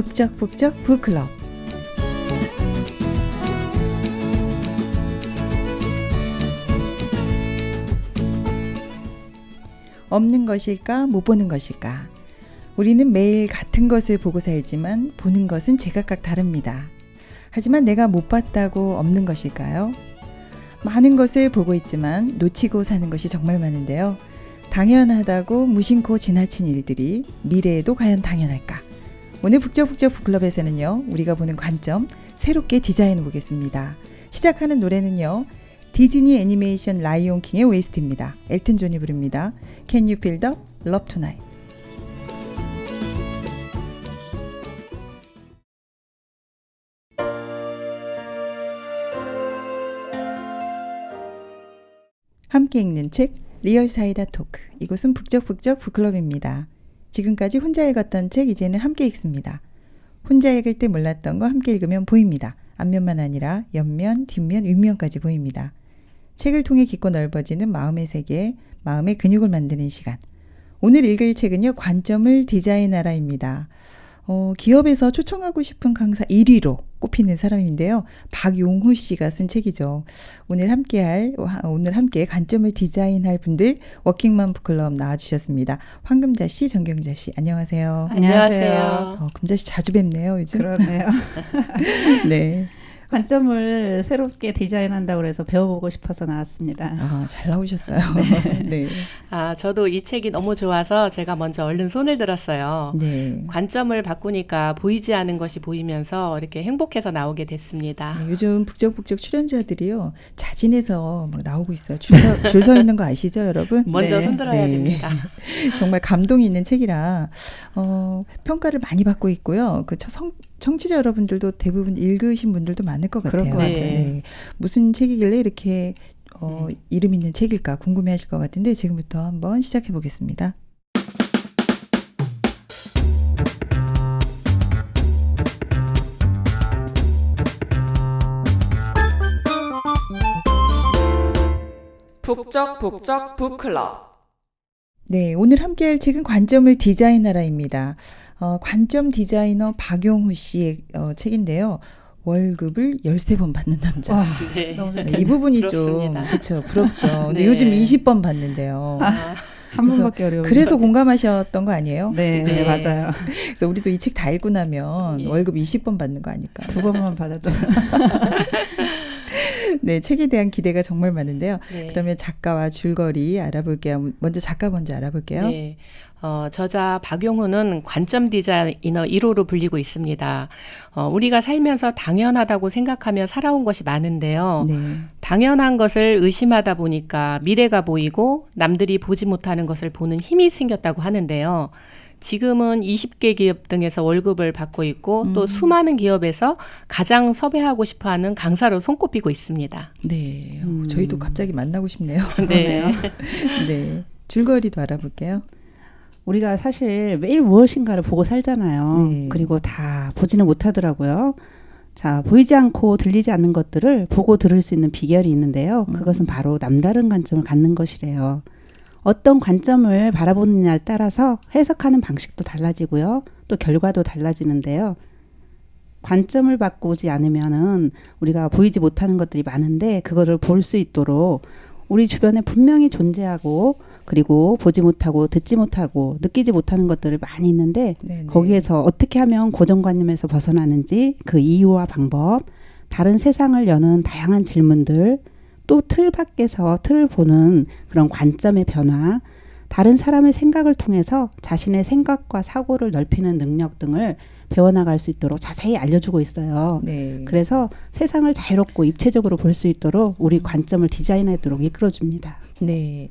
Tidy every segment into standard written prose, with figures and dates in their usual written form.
북적북적 북클럽. 없는 것일까 못 보는 것일까. 우리는 매일 같은 것을 보고 살지만 보는 것은 제각각 다릅니다. 하지만 내가 못 봤다고 없는 것일까요? 많은 것을 보고 있지만 놓치고 사는 것이 정말 많은데요. 당연하다고 무심코 지나친 일들이 미래에도 과연 당연할까? 오늘 북적북적 북클럽에서는요, 우리가 보는 관점 새롭게 디자인해 보겠습니다. 시작하는 노래는요, 디즈니 애니메이션 라이온 킹의 OST입니다. 엘튼 존이 부릅니다. Can you feel the love tonight? 함께 읽는 책 리얼 사이다 토크. 이곳은 북적북적 북클럽입니다. 지금까지 혼자 읽었던 책 이제는 함께 읽습니다. 혼자 읽을 때 몰랐던 거 함께 읽으면 보입니다. 앞면만 아니라 옆면, 뒷면, 윗면까지 보입니다. 책을 통해 깊고 넓어지는 마음의 세계, 마음의 근육을 만드는 시간. 오늘 읽을 책은요, 관점을 디자인하라입니다. 기업에서 초청하고 싶은 강사 1위로 꼽히는 사람인데요. 박용후 씨가 쓴 책이죠. 오늘 함께 관점을 디자인할 분들 워킹맘 북클럽 나와주셨습니다. 황금자 씨, 정경자 씨, 안녕하세요. 안녕하세요. 금자 씨 자주 뵙네요, 요즘. 그러네요. 네. 관점을 새롭게 디자인한다고 그래서 배워보고 싶어서 나왔습니다. 잘 나오셨어요. 네. 저도 이 책이 너무 좋아서 제가 먼저 얼른 손을 들었어요. 네. 관점을 바꾸니까 보이지 않은 것이 보이면서 이렇게 행복해서 나오게 됐습니다. 네, 요즘 북적북적 출연자들이요, 자진해서 막 나오고 있어요. 줄 서 있는 거 아시죠, 여러분? 먼저 네. 손들어야 네. 됩니다. 정말 감동이 있는 책이라 평가를 많이 받고 있고요. 청취자 여러분들도 대부분 읽으신 분들도 많을 것 같아요. 그럴 것 같아요. 네. 무슨 책이길래 이렇게 이름 있는 책일까 궁금해하실 것 같은데 지금부터 한번 시작해 보겠습니다. 북적북적 북클럽. 네, 오늘 함께할 책은 관점을 디자인하라입니다. 관점 디자이너 박용후 씨의 책인데요. 월급을 13번 받는 남자. 와, 네. 너무 네, 좋다. 이 부분이 부럽습니다. 좀 그렇죠, 부럽죠. 근데 네. 요즘 20번 받는데요. 한 번밖에 어려워요. 그래서 공감하셨던 거 아니에요? 네, 네. 맞아요. 그래서 우리도 이 책 다 읽고 나면 예. 월급 20번 받는 거 아닐까? 2번만 받아도. 네, 책에 대한 기대가 정말 많은데요. 네. 그러면 작가와 줄거리 알아볼게요. 먼저 작가 먼저 알아볼게요. 네. 저자 박용후는 관점 디자이너 1호로 불리고 있습니다. 우리가 살면서 당연하다고 생각하며 살아온 것이 많은데요. 네. 당연한 것을 의심하다 보니까 미래가 보이고 남들이 보지 못하는 것을 보는 힘이 생겼다고 하는데요. 지금은 20개 기업 등에서 월급을 받고 있고 또 수많은 기업에서 가장 섭외하고 싶어하는 강사로 손꼽히고 있습니다. 네. 저희도 갑자기 만나고 싶네요. 그러네요. 네. 줄거리도 알아볼게요. 우리가 사실 매일 무엇인가를 보고 살잖아요. 네. 그리고 다 보지는 못하더라고요. 자, 보이지 않고 들리지 않는 것들을 보고 들을 수 있는 비결이 있는데요. 그것은 바로 남다른 관점을 갖는 것이래요. 어떤 관점을 바라보느냐에 따라서 해석하는 방식도 달라지고요. 또 결과도 달라지는데요. 관점을 바꾸지 않으면은 우리가 보이지 못하는 것들이 많은데 그거를 볼 수 있도록 우리 주변에 분명히 존재하고 그리고 보지 못하고 듣지 못하고 느끼지 못하는 것들이 많이 있는데 네네. 거기에서 어떻게 하면 고정관념에서 벗어나는지 그 이유와 방법, 다른 세상을 여는 다양한 질문들, 또 틀 밖에서 틀을 보는 그런 관점의 변화, 다른 사람의 생각을 통해서 자신의 생각과 사고를 넓히는 능력 등을 배워나갈 수 있도록 자세히 알려주고 있어요. 네. 그래서 세상을 자유롭고 입체적으로 볼 수 있도록 우리 관점을 디자인하도록 이끌어줍니다. 네.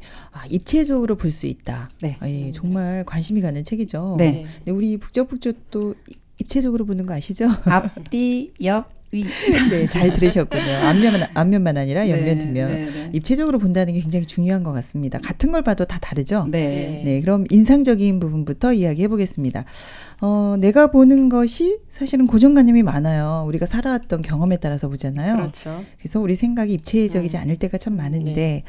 입체적으로 볼 수 있다. 네. 예, 정말 관심이 가는 책이죠. 네. 네, 우리 북적북적도 입체적으로 보는 거 아시죠? 앞, 뒤, 옆, 위. 네, 잘 들으셨군요. 앞면만 아니라 옆면, 뒷면. 네. 입체적으로 본다는 게 굉장히 중요한 것 같습니다. 같은 걸 봐도 다 다르죠? 네. 네, 그럼 인상적인 부분부터 이야기해 보겠습니다. 내가 보는 것이 사실은 고정관념이 많아요. 우리가 살아왔던 경험에 따라서 보잖아요. 그렇죠. 그래서 우리 생각이 입체적이지 않을 때가 참 많은데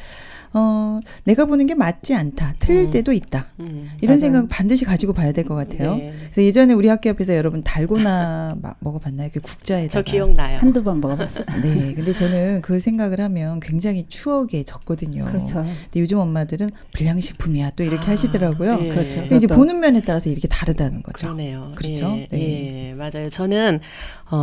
내가 보는 게 맞지 않다. 틀릴 때도 있다. 이런 맞아요. 생각 반드시 가지고 봐야 될 것 같아요. 네. 그래서 예전에 우리 학교 앞에서 여러분 달고나 먹어봤나요? 그 국자에다가. 저 기억나요. 한두 번 먹어봤어요. 네, 근데 저는 그 생각을 하면 굉장히 추억에 젖거든요. 그렇죠. 근데 요즘 엄마들은 불량식품이야 또 이렇게 하시더라고요. 네. 그렇죠. 근데 이제 그것도- 보는 면에 따라서 이렇게 다르다는 거죠. 그러네요. 그렇죠? 예, 네. 예, 맞아요. 저는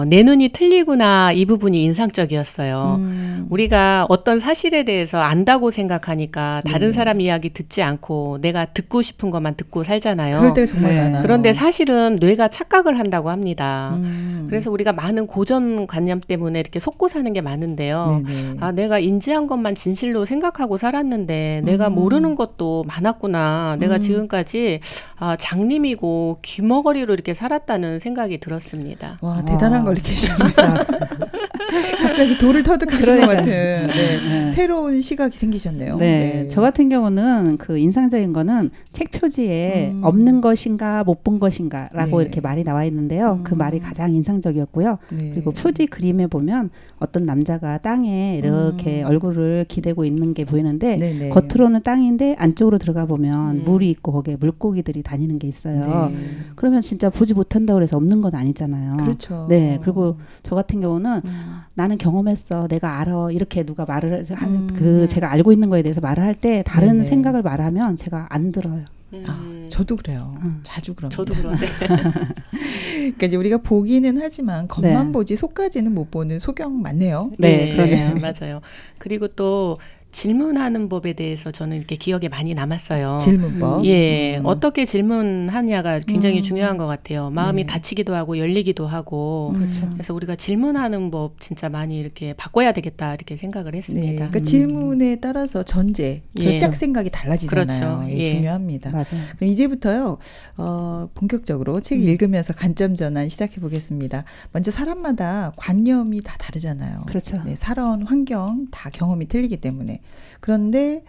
내 눈이 틀리구나 이 부분이 인상적이었어요. 우리가 어떤 사실에 대해서 안다고 생각하니까 다른 사람 이야기 듣지 않고 내가 듣고 싶은 것만 듣고 살잖아요. 그럴 때가 정말 네. 많아요. 그런데 사실은 뇌가 착각을 한다고 합니다. 음. 그래서 우리가 많은 고정관념 때문에 이렇게 속고 사는 게 많은데요. 네네. 아, 내가 인지한 것만 진실로 생각하고 살았는데 내가 모르는 것도 많았구나. 내가 지금까지 장님이고 귀머거리로 이렇게 살았다는 생각이 들었습니다. 와, 대단한 걸 느끼시죠. 진짜. 갑자기 돌을 터득하신 것 그러니까요. 같은 네. 네. 새로운 시각이 생기셨네요. 네, 저 같은 경우는 그 인상적인 거는 책 표지에 없는 것인가 못 본 것인가라고 네. 이렇게 말이 나와 있는데요. 그 말이 가장 인상적이었고요. 네. 그리고 표지 그림에 보면 어떤 남자가 땅에 이렇게 얼굴을 기대고 있는 게 보이는데 네네. 겉으로는 땅인데 안쪽으로 들어가 보면 물이 있고 거기에 물고기들이 다니는 게 있어요. 네. 그러면 진짜 보지 못한다고 해서 없는 건 아니잖아요. 그렇죠. 네, 그리고 저 같은 경우는 나는 경험했어, 내가 알아 이렇게 누가 말을 하는 그 제가 알고 있는 거에 대해서 말을 할 때 다른 네네. 생각을 말하면 제가 안 들어요. 저도 그래요. 자주 그럽니다. 저도 그런데. 그러니까 이제 우리가 보기는 하지만 겉만 네. 보지 속까지는 못 보는 소경 맞네요. 네, 그러네요. 맞아요. 그리고 또 질문하는 법에 대해서 저는 이렇게 기억에 많이 남았어요. 질문법. 예, 어떻게 질문하냐가 굉장히 중요한 것 같아요. 마음이 네. 닫히기도 하고 열리기도 하고. 그렇죠. 그래서 우리가 질문하는 법 진짜 많이 이렇게 바꿔야 되겠다 이렇게 생각을 네, 했습니다. 그러니까 질문에 따라서 전제, 예. 시작 생각이 달라지잖아요. 그렇죠. 예, 예. 중요합니다. 맞아요. 그럼 이제부터요, 본격적으로 책 읽으면서 관점 전환 시작해 보겠습니다. 먼저 사람마다 관념이 다 다르잖아요. 그렇죠. 네, 살아온 환경 다 경험이 틀리기 때문에. 그런데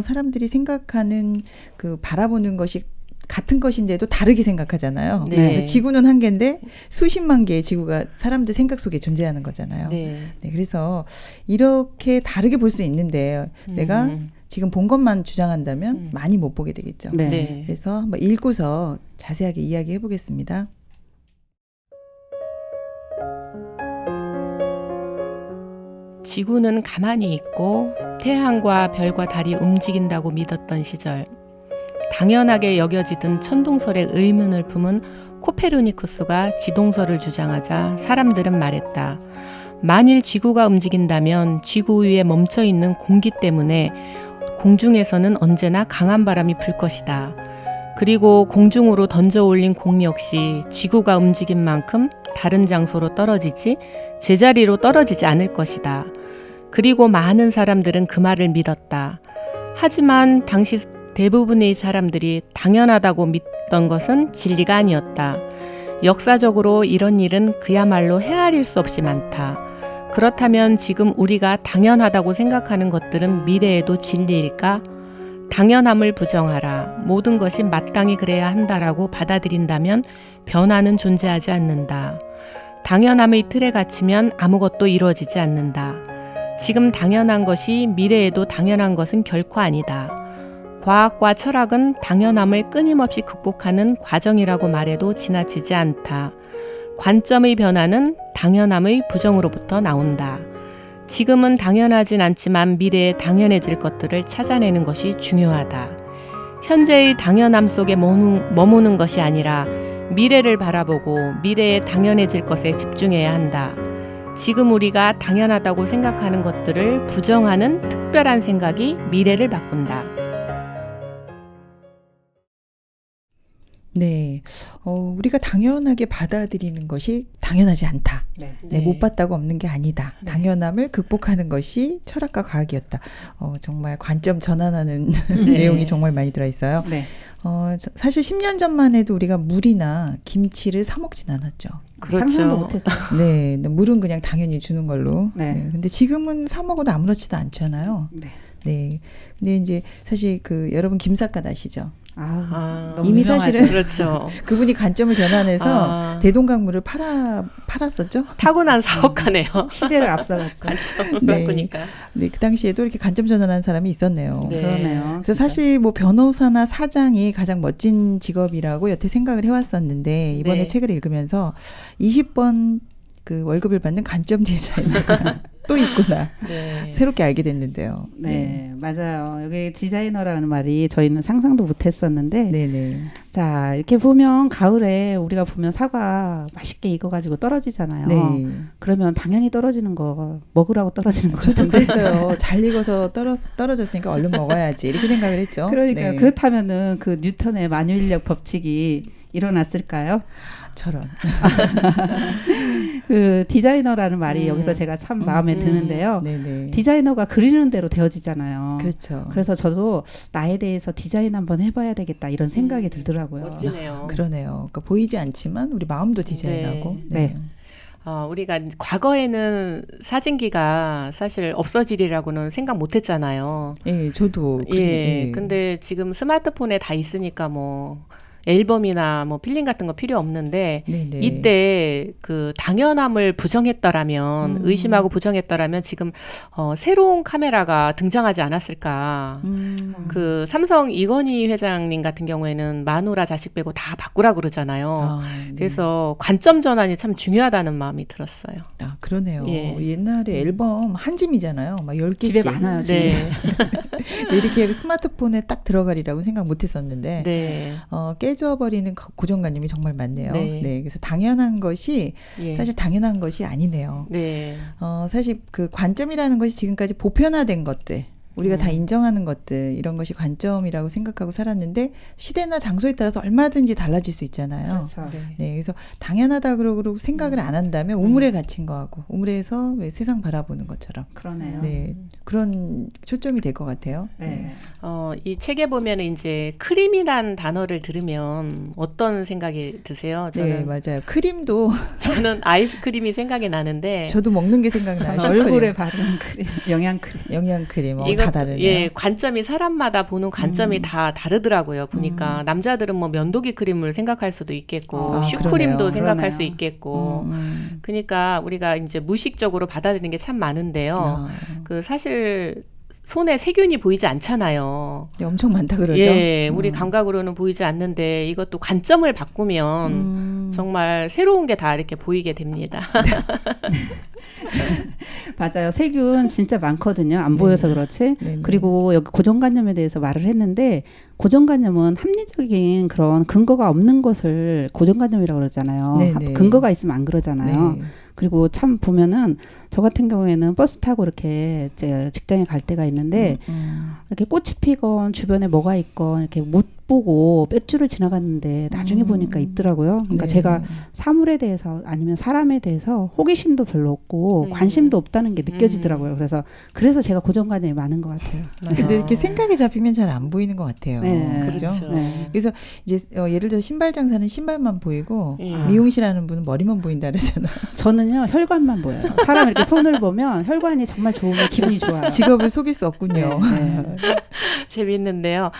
사람들이 생각하는 그 바라보는 것이 같은 것인데도 다르게 생각하잖아요. 네. 그래서 지구는 한 개인데 수십만 개의 지구가 사람들 생각 속에 존재하는 거잖아요. 네. 네, 그래서 이렇게 다르게 볼 수 있는데 내가 지금 본 것만 주장한다면 많이 못 보게 되겠죠. 네. 네. 그래서 한번 읽고서 자세하게 이야기해 보겠습니다. 지구는 가만히 있고 태양과 별과 달이 움직인다고 믿었던 시절, 당연하게 여겨지던 천동설의 의문을 품은 코페르니쿠스가 지동설을 주장하자 사람들은 말했다. 만일 지구가 움직인다면 지구 위에 멈춰 있는 공기 때문에 공중에서는 언제나 강한 바람이 불 것이다. 그리고 공중으로 던져 올린 공 역시 지구가 움직인 만큼 다른 장소로 떨어지지 제자리로 떨어지지 않을 것이다. 그리고 많은 사람들은 그 말을 믿었다. 하지만 당시 대부분의 사람들이 당연하다고 믿던 것은 진리가 아니었다. 역사적으로 이런 일은 그야말로 헤아릴 수 없이 많다. 그렇다면 지금 우리가 당연하다고 생각하는 것들은 미래에도 진리일까? 당연함을 부정하라. 모든 것이 마땅히 그래야 한다라고 받아들인다면 변화는 존재하지 않는다. 당연함의 틀에 갇히면 아무것도 이루어지지 않는다. 지금 당연한 것이 미래에도 당연한 것은 결코 아니다. 과학과 철학은 당연함을 끊임없이 극복하는 과정이라고 말해도 지나치지 않다. 관점의 변화는 당연함의 부정으로부터 나온다. 지금은 당연하진 않지만 미래에 당연해질 것들을 찾아내는 것이 중요하다. 현재의 당연함 속에 머무는 것이 아니라 미래를 바라보고 미래에 당연해질 것에 집중해야 한다. 지금 우리가 당연하다고 생각하는 것들을 부정하는 특별한 생각이 미래를 바꾼다. 네. 우리가 당연하게 받아들이는 것이 당연하지 않다. 네. 네, 못 봤다고 없는 게 아니다. 네. 당연함을 극복하는 것이 철학과 과학이었다. 정말 관점 전환하는 네. 내용이 정말 많이 들어있어요. 네. 사실 10년 전만 해도 우리가 물이나 김치를 사 먹진 않았죠. 그렇죠. 상상도 못했죠. 네, 물은 그냥 당연히 주는 걸로. 네. 근데 지금은 사 먹어도 아무렇지도 않잖아요. 네. 네. 근데 이제 사실 여러분 김삿갓 아시죠? 너무 이미 유명하죠. 사실은 그렇죠. 그분이 관점을 전환해서 대동강물을 팔았었죠. 타고난 사업가네요. 시대를 앞서갔죠. 관점 네. 바꾸니까. 네, 그 당시에도 이렇게 관점 전환한 사람이 있었네요. 네. 그러네요. 그래서 진짜. 사실 뭐 변호사나 사장이 가장 멋진 직업이라고 여태 생각을 해왔었는데 이번에 네. 책을 읽으면서 20번 그 월급을 받는 관점 디자이너가 또 있구나. 네. 새롭게 알게 됐는데요. 네, 맞아요. 여기 디자이너라는 말이 저희는 상상도 못했었는데, 네네. 자 이렇게 보면 가을에 우리가 보면 사과 맛있게 익어가지고 떨어지잖아요. 네. 그러면 당연히 떨어지는 거 먹으라고 떨어지는 거 저도 같은데. 그랬어요. 잘 익어서 떨어졌으니까 얼른 먹어야지 이렇게 생각을 했죠. 그러니까 네. 그렇다면은 그 뉴턴의 만유인력 법칙이 일어났을까요? 저런. 그 디자이너라는 말이 여기서 제가 참 마음에 드는데요. 네네. 디자이너가 그리는 대로 되어지잖아요. 그렇죠. 그래서 저도 나에 대해서 디자인 한번 해봐야 되겠다 이런 생각이 들더라고요. 멋지네요. 그러네요. 그러니까 보이지 않지만 우리 마음도 디자인하고. 네. 우리가 과거에는 사진기가 사실 없어지리라고는 생각 못 했잖아요. 예, 저도. 예. 근데 지금 스마트폰에 다 있으니까 뭐 앨범이나 뭐 필름 같은 거 필요 없는데 네네. 이때 그 당연함을 부정했더라면 의심하고 부정했더라면 지금 새로운 카메라가 등장하지 않았을까. 그 삼성 이건희 회장님 같은 경우에는 마누라 자식 빼고 다 바꾸라 그러잖아요. 네. 그래서 관점 전환이 참 중요하다는 마음이 들었어요. 그러네요. 예. 옛날에 앨범 한 짐이잖아요. 막 10개씩. 집에 많아요. 집에. 네. 이렇게 스마트폰에 딱 들어가리라고 생각 못 했었는데 네. 깨져버리는 고정관념이 정말 많네요. 네. 그래서 당연한 것이 예. 사실 당연한 것이 아니네요. 네. 사실 그 관점이라는 것이 지금까지 보편화된 것들, 우리가 다 인정하는 것들, 이런 것이 관점이라고 생각하고 살았는데 시대나 장소에 따라서 얼마든지 달라질 수 있잖아요. 그렇죠. 네, 그래서 당연하다 그러고 생각을 안 한다면 우물에 갇힌 거하고 우물에서 왜 세상 바라보는 것처럼 그러네요. 네, 그런 초점이 될 것 같아요. 네. 이 책에 보면 이제 크림이란 단어를 들으면 어떤 생각이 드세요? 네, 맞아요. 크림도 저는 아이스크림이 생각이 나는데 저도 먹는 게 생각나요. 저는 얼굴에 바르는 크림, 영양 크림. 영양 크림 이거 다 다르네요. 예, 관점이 사람마다 보는 관점이 다 다르더라고요. 보니까 남자들은 뭐 면도기 크림을 생각할 수도 있겠고 슈크림도 그러네요. 생각할 그러네요. 수 있겠고. 그러니까 우리가 이제 무의식적으로 받아들이는 게 참 많은데요. 그 사실 손에 세균이 보이지 않잖아요. 네, 엄청 많다 그러죠. 예, 우리 감각으로는 보이지 않는데 이것도 관점을 바꾸면 정말 새로운 게 다 이렇게 보이게 됩니다. 맞아요. 세균 진짜 많거든요. 안 보여서 그렇지. 네. 그리고 여기 고정관념에 대해서 말을 했는데 고정관념은 합리적인 그런 근거가 없는 것을 고정관념이라고 그러잖아요. 네네. 근거가 있으면 안 그러잖아요. 네. 그리고 참 보면은 저 같은 경우에는 버스 타고 이렇게 제 직장에 갈 때가 있는데 이렇게 꽃이 피건 주변에 뭐가 있건 이렇게 못 보고 몇 줄을 지나갔는데 나중에 보니까 있더라고요. 그러니까 네. 제가 사물에 대해서 아니면 사람에 대해서 호기심도 별로 없고 관심도 없다는 게 느껴지더라고요. 그래서 제가 고정관념이 많은 것 같아요. 근데 이렇게 생각이 잡히면 잘 안 보이는 것 같아요. 네. 그죠? 그렇죠. 네. 그래서 이제 예를 들어 신발 장사는 신발만 보이고 예. 미용실 하는 분은 머리만 보인다 그러잖아요. 저는요 혈관만 보여요. 사람 이렇게 손을 보면 혈관이 정말 좋으면 기분이 좋아요. 직업을 속일 수 없군요. 네. 재밌는데요.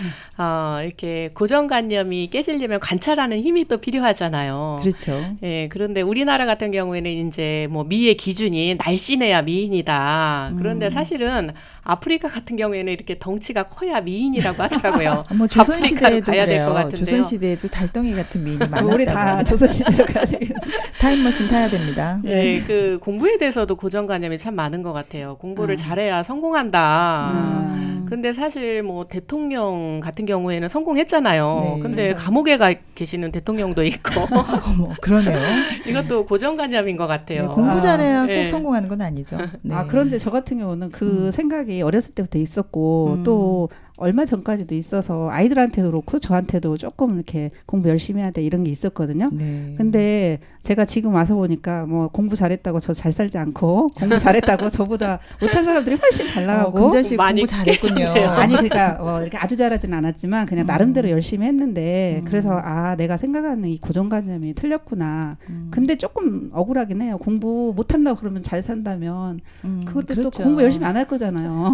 이렇게 고정관념이 깨지려면 관찰하는 힘이 또 필요하잖아요. 그렇죠. 예, 그런데 우리나라 같은 경우에는 이제 뭐 미의 기준이 날씬해야 미인이다. 그런데 사실은 아프리카 같은 경우에는 이렇게 덩치가 커야 미인이라고 하더라고요. 뭐 아프리카로 조선시대에도 가야 될 것 그래요. 같은데요. 조선시대에도 달덩이 같은 미인이 많았다고. 우리 다 조선시대로 가야 되겠네. 타임머신 타야 됩니다. 예, 그 공부에 대해서도 고정관념이 참 많은 것 같아요. 공부를 잘해야 성공한다. 근데 사실 뭐 대통령 같은 경우에는 성공했잖아요. 네, 근데 그렇죠. 감옥에 가 계시는 대통령도 있고 어머, 그러네요. 이것도 고정관념인 것 같아요. 네, 공부 잘해야 네. 꼭 성공하는 건 아니죠. 네. 그런데 저 같은 경우는 그 생각이 어렸을 때부터 있었고 또 얼마 전까지도 있어서 아이들한테도 그렇고 저한테도 조금 이렇게 공부 열심히 해야 돼 이런 게 있었거든요. 네. 근데 제가 지금 와서 보니까 뭐 공부 잘했다고 저 잘 살지 않고 공부 잘했다고 저보다 못한 사람들이 훨씬 잘 나가고 금자 씨 많이 공부 잘했군요. 깨졌네요. 아니 그러니까 이렇게 아주 잘하진 않았지만 그냥 나름대로 열심히 했는데 그래서 내가 생각하는 이 고정관념이 틀렸구나. 근데 조금 억울하긴 해요. 공부 못한다고 그러면 잘 산다면 그것도 그렇죠. 또 공부 열심히 안 할 거잖아요.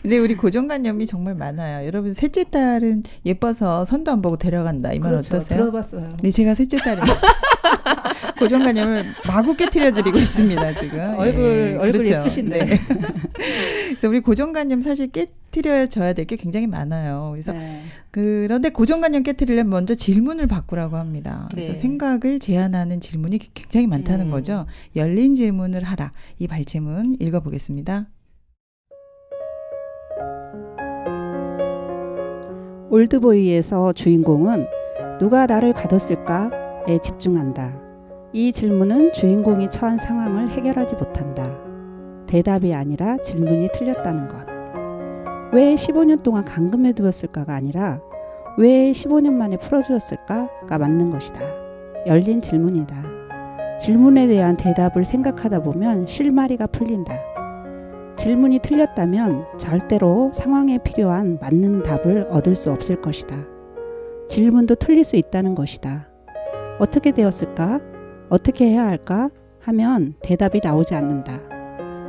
근데 우리 고정관념이 정말 많아요. 여러분 셋째 딸은 예뻐서 선도 안 보고 데려간다. 이 말 그렇죠. 어떠세요? 들어봤어요. 네, 제가 셋째 딸입니다. 고정관념을 마구 깨트려드리고 있습니다, 지금. 얼굴 그렇죠. 예쁘신데. 네. 그래서 우리 고정관념 사실 깨트려져야 될 게 굉장히 많아요. 그래서 네. 그런데 고정관념 깨트리려면 먼저 질문을 바꾸라고 합니다. 그래서 네. 생각을 제한하는 질문이 굉장히 많다는 거죠. 열린 질문을 하라. 이 발제문 읽어보겠습니다. 올드보이에서 주인공은 누가 나를 가뒀을까에 집중한다. 이 질문은 주인공이 처한 상황을 해결하지 못한다. 대답이 아니라 질문이 틀렸다는 것. 왜 15년 동안 감금해 두었을까가 아니라 왜 15년 만에 풀어주었을까가 맞는 것이다. 열린 질문이다. 질문에 대한 대답을 생각하다 보면 실마리가 풀린다. 질문이 틀렸다면 절대로 상황에 필요한 맞는 답을 얻을 수 없을 것이다. 질문도 틀릴 수 있다는 것이다. 어떻게 되었을까? 어떻게 해야 할까? 하면 대답이 나오지 않는다.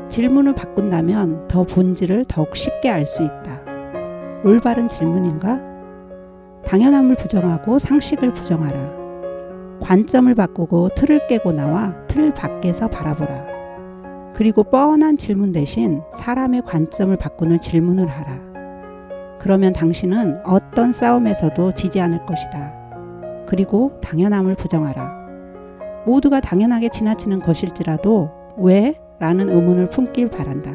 질문을 바꾼다면 더 본질을 더욱 쉽게 알 수 있다. 올바른 질문인가? 당연함을 부정하고 상식을 부정하라. 관점을 바꾸고 틀을 깨고 나와 틀 밖에서 바라보라. 그리고 뻔한 질문 대신 사람의 관점을 바꾸는 질문을 하라. 그러면 당신은 어떤 싸움에서도 지지 않을 것이다. 그리고 당연함을 부정하라. 모두가 당연하게 지나치는 것일지라도 왜? 라는 의문을 품길 바란다.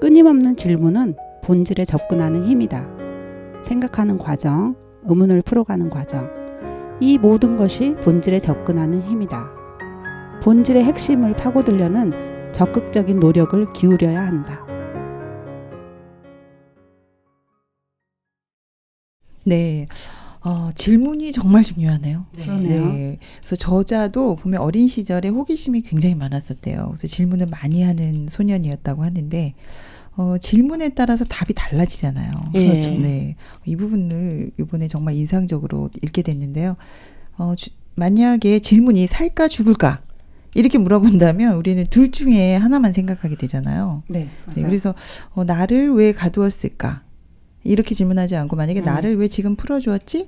끊임없는 질문은 본질에 접근하는 힘이다. 생각하는 과정, 의문을 풀어가는 과정. 이 모든 것이 본질에 접근하는 힘이다. 본질의 핵심을 파고들려는 적극적인 노력을 기울여야 한다. 네. 질문이 정말 중요하네요. 그러네요. 네. 그래서 저자도 보면 어린 시절에 호기심이 굉장히 많았었대요. 그래서 질문을 많이 하는 소년이었다고 하는데, 질문에 따라서 답이 달라지잖아요. 예. 그렇죠. 네. 이 부분을 이번에 정말 인상적으로 읽게 됐는데요. 만약에 질문이 살까 죽을까? 이렇게 물어본다면 우리는 둘 중에 하나만 생각하게 되잖아요. 네, 네, 맞아요. 그래서 나를 왜 가두었을까? 이렇게 질문하지 않고 만약에 나를 왜 지금 풀어주었지?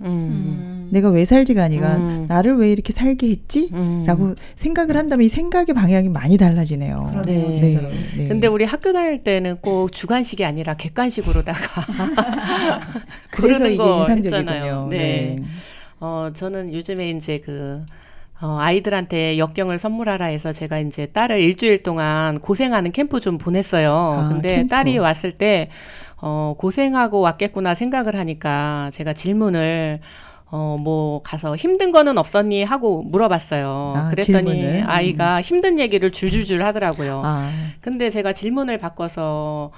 내가 왜 살지가 아니라 나를 왜 이렇게 살게 했지? 라고 생각을 한다면 이 생각의 방향이 많이 달라지네요. 그러네요, 네. 진짜로. 네. 근데 우리 학교 다닐 때는 꼭 주관식이 아니라 객관식으로다가 그래서 고르는 이게 거 인상적이군요. 했잖아요. 네. 저는 요즘에 이제 아이들한테 역경을 선물하라 해서 제가 이제 딸을 일주일 동안 고생하는 캠프 좀 보냈어요. 근데 캠프. 딸이 왔을 때, 고생하고 왔겠구나 생각을 하니까 제가 질문을, 가서 힘든 거는 없었니? 하고 물어봤어요. 그랬더니 질문을? 아이가 힘든 얘기를 줄줄줄 하더라고요. 아, 근데 제가 질문을 바꿔서,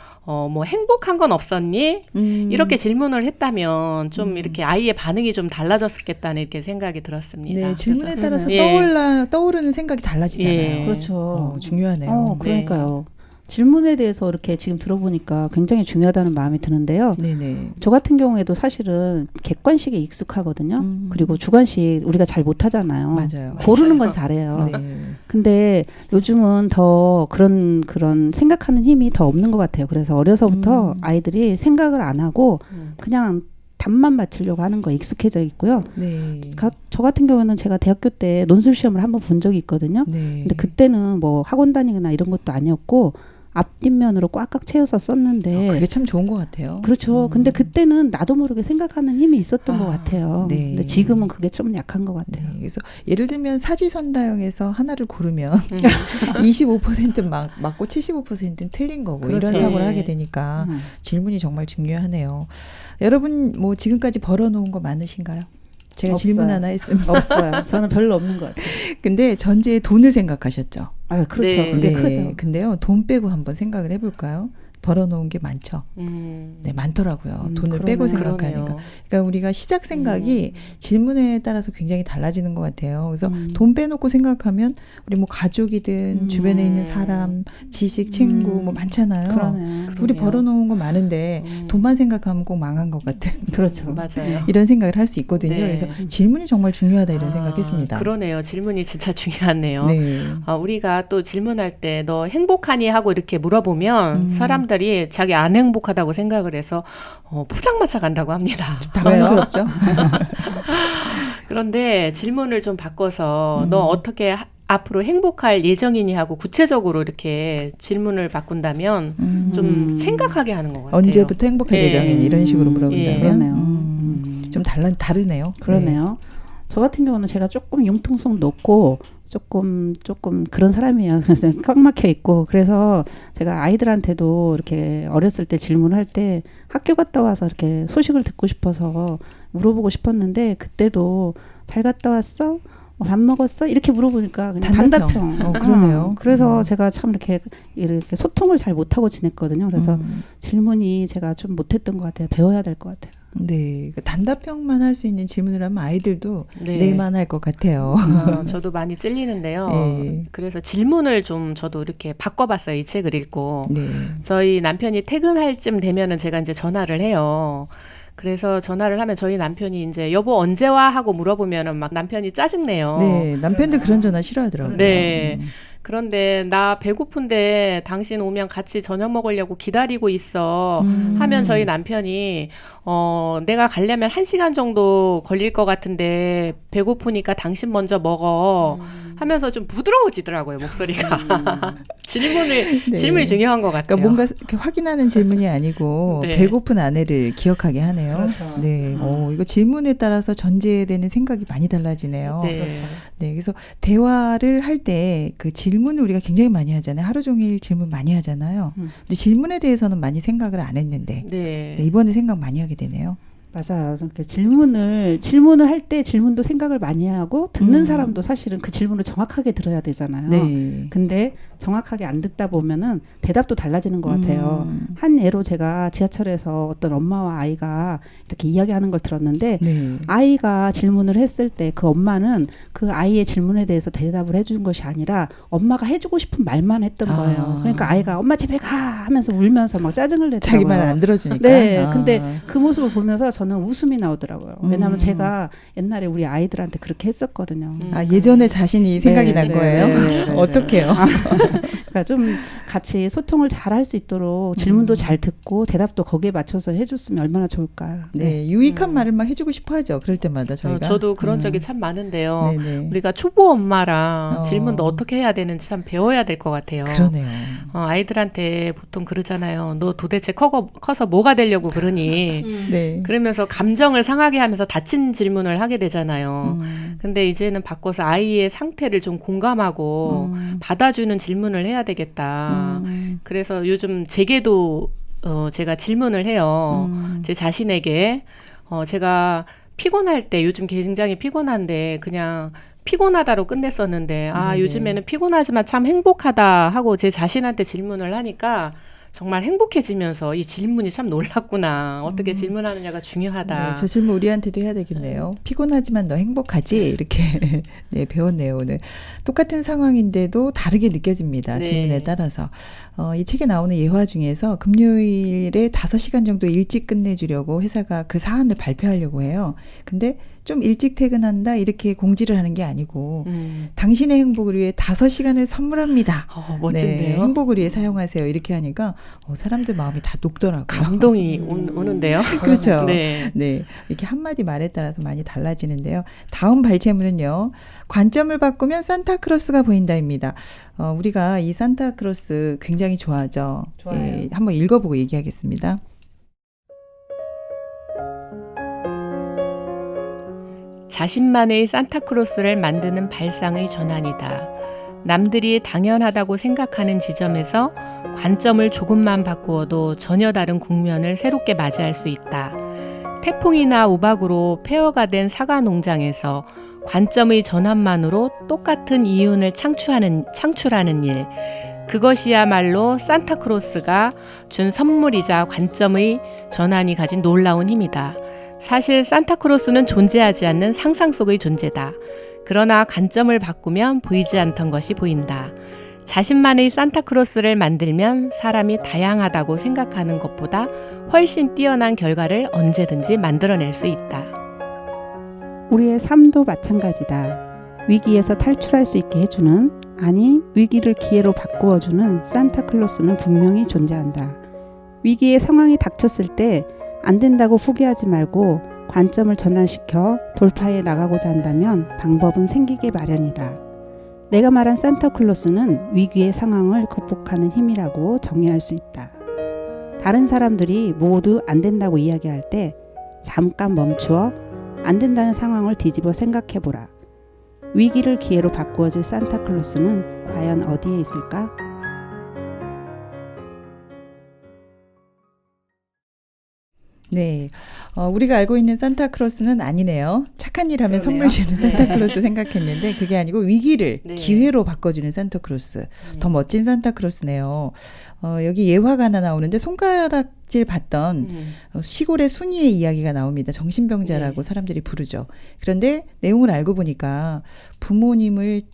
행복한 건 없었니? 이렇게 질문을 했다면 좀 이렇게 아이의 반응이 좀 달라졌겠다는 이렇게 생각이 들었습니다. 네, 질문에 그래서, 따라서 예. 떠오르는 생각이 달라지잖아요. 예. 그렇죠. 중요하네요. 그러니까요. 질문에 대해서 이렇게 지금 들어보니까 굉장히 중요하다는 마음이 드는데요. 네네. 저 같은 경우에도 사실은 객관식에 익숙하거든요. 그리고 주관식 우리가 잘 못하잖아요. 맞아요. 고르는 건 잘해요. 네. 근데 요즘은 더 그런 생각하는 힘이 더 없는 것 같아요. 그래서 어려서부터 아이들이 생각을 안 하고 그냥 답만 맞추려고 하는 거에 익숙해져 있고요. 네. 저 같은 경우는 제가 대학교 때 논술 시험을 한번 본 적이 있거든요. 네. 근데 그때는 뭐 학원 다니거나 이런 것도 아니었고 앞뒷면으로 꽉꽉 채워서 썼는데 그게 참 좋은 것 같아요. 그렇죠. 근데 그때는 나도 모르게 생각하는 힘이 있었던 것 같아요. 네. 근데 지금은 그게 좀 약한 것 같아요. 네, 그래서 예를 들면 사지선다형에서 하나를 고르면 25% 맞고 75%는 틀린 거고 그렇죠. 이런 사고를 네. 하게 되니까 질문이 정말 중요하네요. 여러분 뭐 지금까지 벌어놓은 거 많으신가요? 제가 없어요. 질문 하나 했으면 없어요. 저는 별로 없는 것 같아요. 근데 전제에 돈을 생각하셨죠. 아, 그렇죠. 네. 그게 네, 크죠. 근데요 돈 빼고 한번 생각을 해볼까요? 벌어놓은 게 많죠. 네, 많더라고요. 돈을 빼고 생각하니까. 그러네요. 그러니까 우리가 시작 생각이 질문에 따라서 굉장히 달라지는 것 같아요. 그래서 돈 빼놓고 생각하면 우리 뭐 가족이든 주변에 있는 사람, 지식, 친구 뭐 많잖아요. 그러네요. 우리 벌어놓은 거 많은데 돈만 생각하면 꼭 망한 것 같은 그렇죠. 맞아요. 이런 생각을 할 수 있거든요. 네. 그래서 질문이 정말 중요하다 이런 생각했습니다. 그러네요. 질문이 진짜 중요하네요. 네. 우리가 또 질문할 때 너 행복하니 하고 이렇게 물어보면 사람들이 자기 안 행복하다고 생각을 해서 포장마차 간다고 합니다. 당황스럽죠. 그런데 질문을 좀 바꿔서 너 어떻게 앞으로 행복할 예정이니 하고 구체적으로 이렇게 질문을 바꾼다면 좀 생각하게 하는 것 같아요. 언제부터 행복할 예. 예정이니 이런 식으로 물어본다면 그러네요. 좀 다르네요. 그러네요. 저 같은 경우는 제가 조금 융통성 높고 조금 그런 사람이에요. 그래서 꽉 막혀 있고 그래서 제가 아이들한테도 이렇게 어렸을 때 질문할 때 학교 갔다 와서 이렇게 소식을 듣고 싶어서 물어보고 싶었는데 그때도 잘 갔다 왔어? 밥 먹었어? 이렇게 물어보니까 그냥 단답형. 그러네요. 그래서 제가 참 이렇게 소통을 잘 못하고 지냈거든요. 그래서 질문이 제가 좀 못했던 것 같아요. 배워야 될 것 같아요. 네, 단답형만 할 수 있는 질문을 하면 아이들도 네. 네만 할 것 같아요. 저도 많이 찔리는데요. 네. 그래서 질문을 좀 저도 이렇게 바꿔봤어요. 이 책을 읽고. 네. 저희 남편이 퇴근할 쯤 되면은 제가 이제 전화를 해요. 그래서 전화를 하면 저희 남편이 이제 여보 언제 와 하고 물어보면은 막 남편이 짜증내요. 네, 남편들 그런 전화 싫어하더라고요. 네. 그런데 나 배고픈데 당신 오면 같이 저녁 먹으려고 기다리고 있어 하면 저희 남편이 내가 가려면 1시간 정도 걸릴 것 같은데 배고프니까 당신 먼저 먹어 하면서 좀 부드러워지더라고요 목소리가. 네. 질문이 중요한 것 같아요. 그러니까 뭔가 이렇게 확인하는 질문이 아니고 네. 배고픈 아내를 기억하게 하네요. 그렇죠. 네, 이거 질문에 따라서 전제되는 생각이 많이 달라지네요. 네. 네, 그래서 대화를 할 때 그 질문을 우리가 굉장히 많이 하잖아요. 하루 종일 질문 많이 하잖아요. 근데 질문에 대해서는 많이 생각을 안 했는데 네. 네, 이번에 생각 많이 하게 되네요. 맞아요. 그러니까 질문을 할 때 질문도 생각을 많이 하고 듣는 사람도 사실은 그 질문을 정확하게 들어야 되잖아요. 네. 근데 정확하게 안 듣다 보면은 대답도 달라지는 것 같아요. 한 예로 제가 지하철에서 어떤 엄마와 아이가 이렇게 이야기하는 걸 들었는데 네. 아이가 질문을 했을 때 그 엄마는 그 아이의 질문에 대해서 대답을 해준 것이 아니라 엄마가 해주고 싶은 말만 했던 거예요. 그러니까 아이가 엄마 집에 가 하면서 울면서 막 짜증을 냈다고요. 자기 말 안 들어주니까. 네, 근데 그 모습을 보면서 저는 웃음이 나오더라고요. 왜냐하면 제가 옛날에 우리 아이들한테 그렇게 했었거든요. 예전에 자신이 생각이 난 거예요? 어떡해요? 그러니까 좀 같이 소통을 잘 할 수 있도록 질문도 잘 듣고 대답도 거기에 맞춰서 해줬으면 얼마나 좋을까. 네, 유익한 말을 막 해주고 싶어 하죠. 그럴 때마다 저희가. 저도 그런 적이 참 많은데요. 네네. 우리가 초보 엄마랑 질문도 어떻게 해야 되는지 참 배워야 될 것 같아요. 그러네요. 아이들한테 보통 그러잖아요. 너 도대체 커서 뭐가 되려고 그러니? 네. 그러면서 감정을 상하게 하면서 다친 질문을 하게 되잖아요. 근데 이제는 바꿔서 아이의 상태를 좀 공감하고 받아주는 질문을 해야 되겠다. 그래서 요즘 제게도 제가 질문을 해요. 제 자신에게. 제가 피곤할 때 요즘 굉장히 피곤한데 그냥 피곤하다로 끝냈었는데 네네. 요즘에는 피곤하지만 참 행복하다 하고 제 자신한테 질문을 하니까 정말 행복해지면서 이 질문이 참 놀랍구나. 어떻게 질문하느냐가 중요하다. 네, 저 질문 우리한테도 해야 되겠네요. 피곤하지만 너 행복하지? 이렇게 네, 배웠네요, 오늘. 똑같은 상황인데도 다르게 느껴집니다. 네. 질문에 따라서. 이 책에 나오는 예화 중에서 금요일에 5시간 정도 일찍 끝내주려고 회사가 그 사안을 발표하려고 해요. 근데 좀 일찍 퇴근한다 이렇게 공지를 하는 게 아니고 당신의 행복을 위해 5시간을 선물합니다. 멋진데요. 네, 행복을 위해 사용하세요. 이렇게 하니까 사람들 마음이 다 녹더라고요. 감동이 오는데요. 그렇죠. 네. 네, 이렇게 한마디 말에 따라서 많이 달라지는데요. 다음 발제문은요. 관점을 바꾸면 산타크로스가 보인다입니다. 우리가 이 산타크로스 굉장히 좋아하죠. 좋아요. 예, 한번 읽어보고 얘기하겠습니다. 자신만의 산타크로스를 만드는 발상의 전환이다. 남들이 당연하다고 생각하는 지점에서 관점을 조금만 바꾸어도 전혀 다른 국면을 새롭게 맞이할 수 있다. 태풍이나 우박으로 폐허가 된 사과 농장에서 관점의 전환만으로 똑같은 이윤을 창출하는 일. 그것이야말로 산타크로스가 준 선물이자 관점의 전환이 가진 놀라운 힘이다. 사실 산타크로스는 존재하지 않는 상상 속의 존재다. 그러나 관점을 바꾸면 보이지 않던 것이 보인다. 자신만의 산타크로스를 만들면 사람이 다양하다고 생각하는 것보다 훨씬 뛰어난 결과를 언제든지 만들어낼 수 있다. 우리의 삶도 마찬가지다. 위기에서 탈출할 수 있게 해주는, 아니 위기를 기회로 바꾸어주는 산타클로스는 분명히 존재한다. 위기의 상황이 닥쳤을 때 안 된다고 포기하지 말고 관점을 전환시켜 돌파해 나가고자 한다면 방법은 생기게 마련이다. 내가 말한 산타클로스는 위기의 상황을 극복하는 힘이라고 정의할 수 있다. 다른 사람들이 모두 안 된다고 이야기할 때 잠깐 멈추어 안 된다는 상황을 뒤집어 생각해보라. 위기를 기회로 바꾸어줄 산타클로스는 과연 어디에 있을까? 네, 우리가 알고 있는 산타크로스는 아니네요. 착한 일 하면 그러네요. 선물 주는 산타크로스 생각했는데 그게 아니고 위기를 네. 기회로 바꿔주는 산타크로스. 더 멋진 산타크로스네요. 여기 예화가 하나 나오는데 손가락질 받던 시골의 순이의 이야기가 나옵니다. 정신병자라고 네. 사람들이 부르죠. 그런데 내용을 알고 보니까 부모님을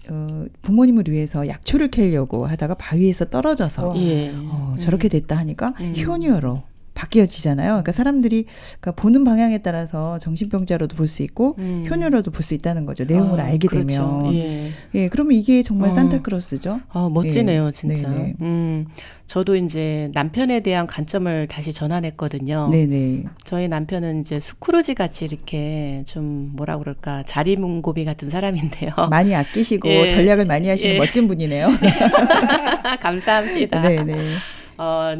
위해서 약초를 캐려고 하다가 바위에서 떨어져서 예. 저렇게 됐다 하니까 효녀로 바뀌어지잖아요. 그러니까 사람들이 보는 방향에 따라서 정신병자로도 볼 수 있고 효녀로도 볼 수 있다는 거죠. 내용을 알게 그렇죠. 되면. 예. 예, 그러면 이게 정말 산타크로스죠. 멋지네요, 예. 진짜. 네네. 저도 이제 남편에 대한 관점을 다시 전환했거든요. 네네. 저희 남편은 이제 스크루지 같이 이렇게 좀 뭐라 그럴까 자리문고비 같은 사람인데요. 많이 아끼시고 예. 전략을 많이 하시는 예. 멋진 분이네요. 감사합니다. 네네.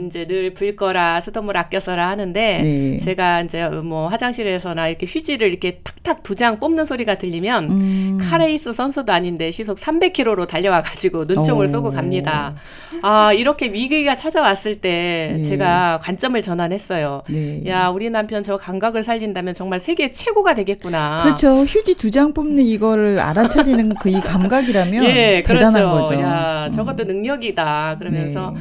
이제 늘 불 거라 쓰던 아껴 써라 하는데 네. 제가 이제 뭐 화장실에서나 이렇게 휴지를 이렇게 탁탁 두 장 뽑는 소리가 들리면 카레이스 선수도 아닌데 시속 300km로 달려와 가지고 눈총을 쏘고 갑니다. 이렇게 위기가 찾아왔을 때 네. 제가 관점을 전환했어요. 네. 야, 우리 남편 저 감각을 살린다면 정말 세계 최고가 되겠구나. 그렇죠. 휴지 2장 뽑는 이거를 알아차리는 그 이 감각이라면 예, 대단한 그렇죠. 거죠. 야, 저것도 능력이다. 그러면서 네.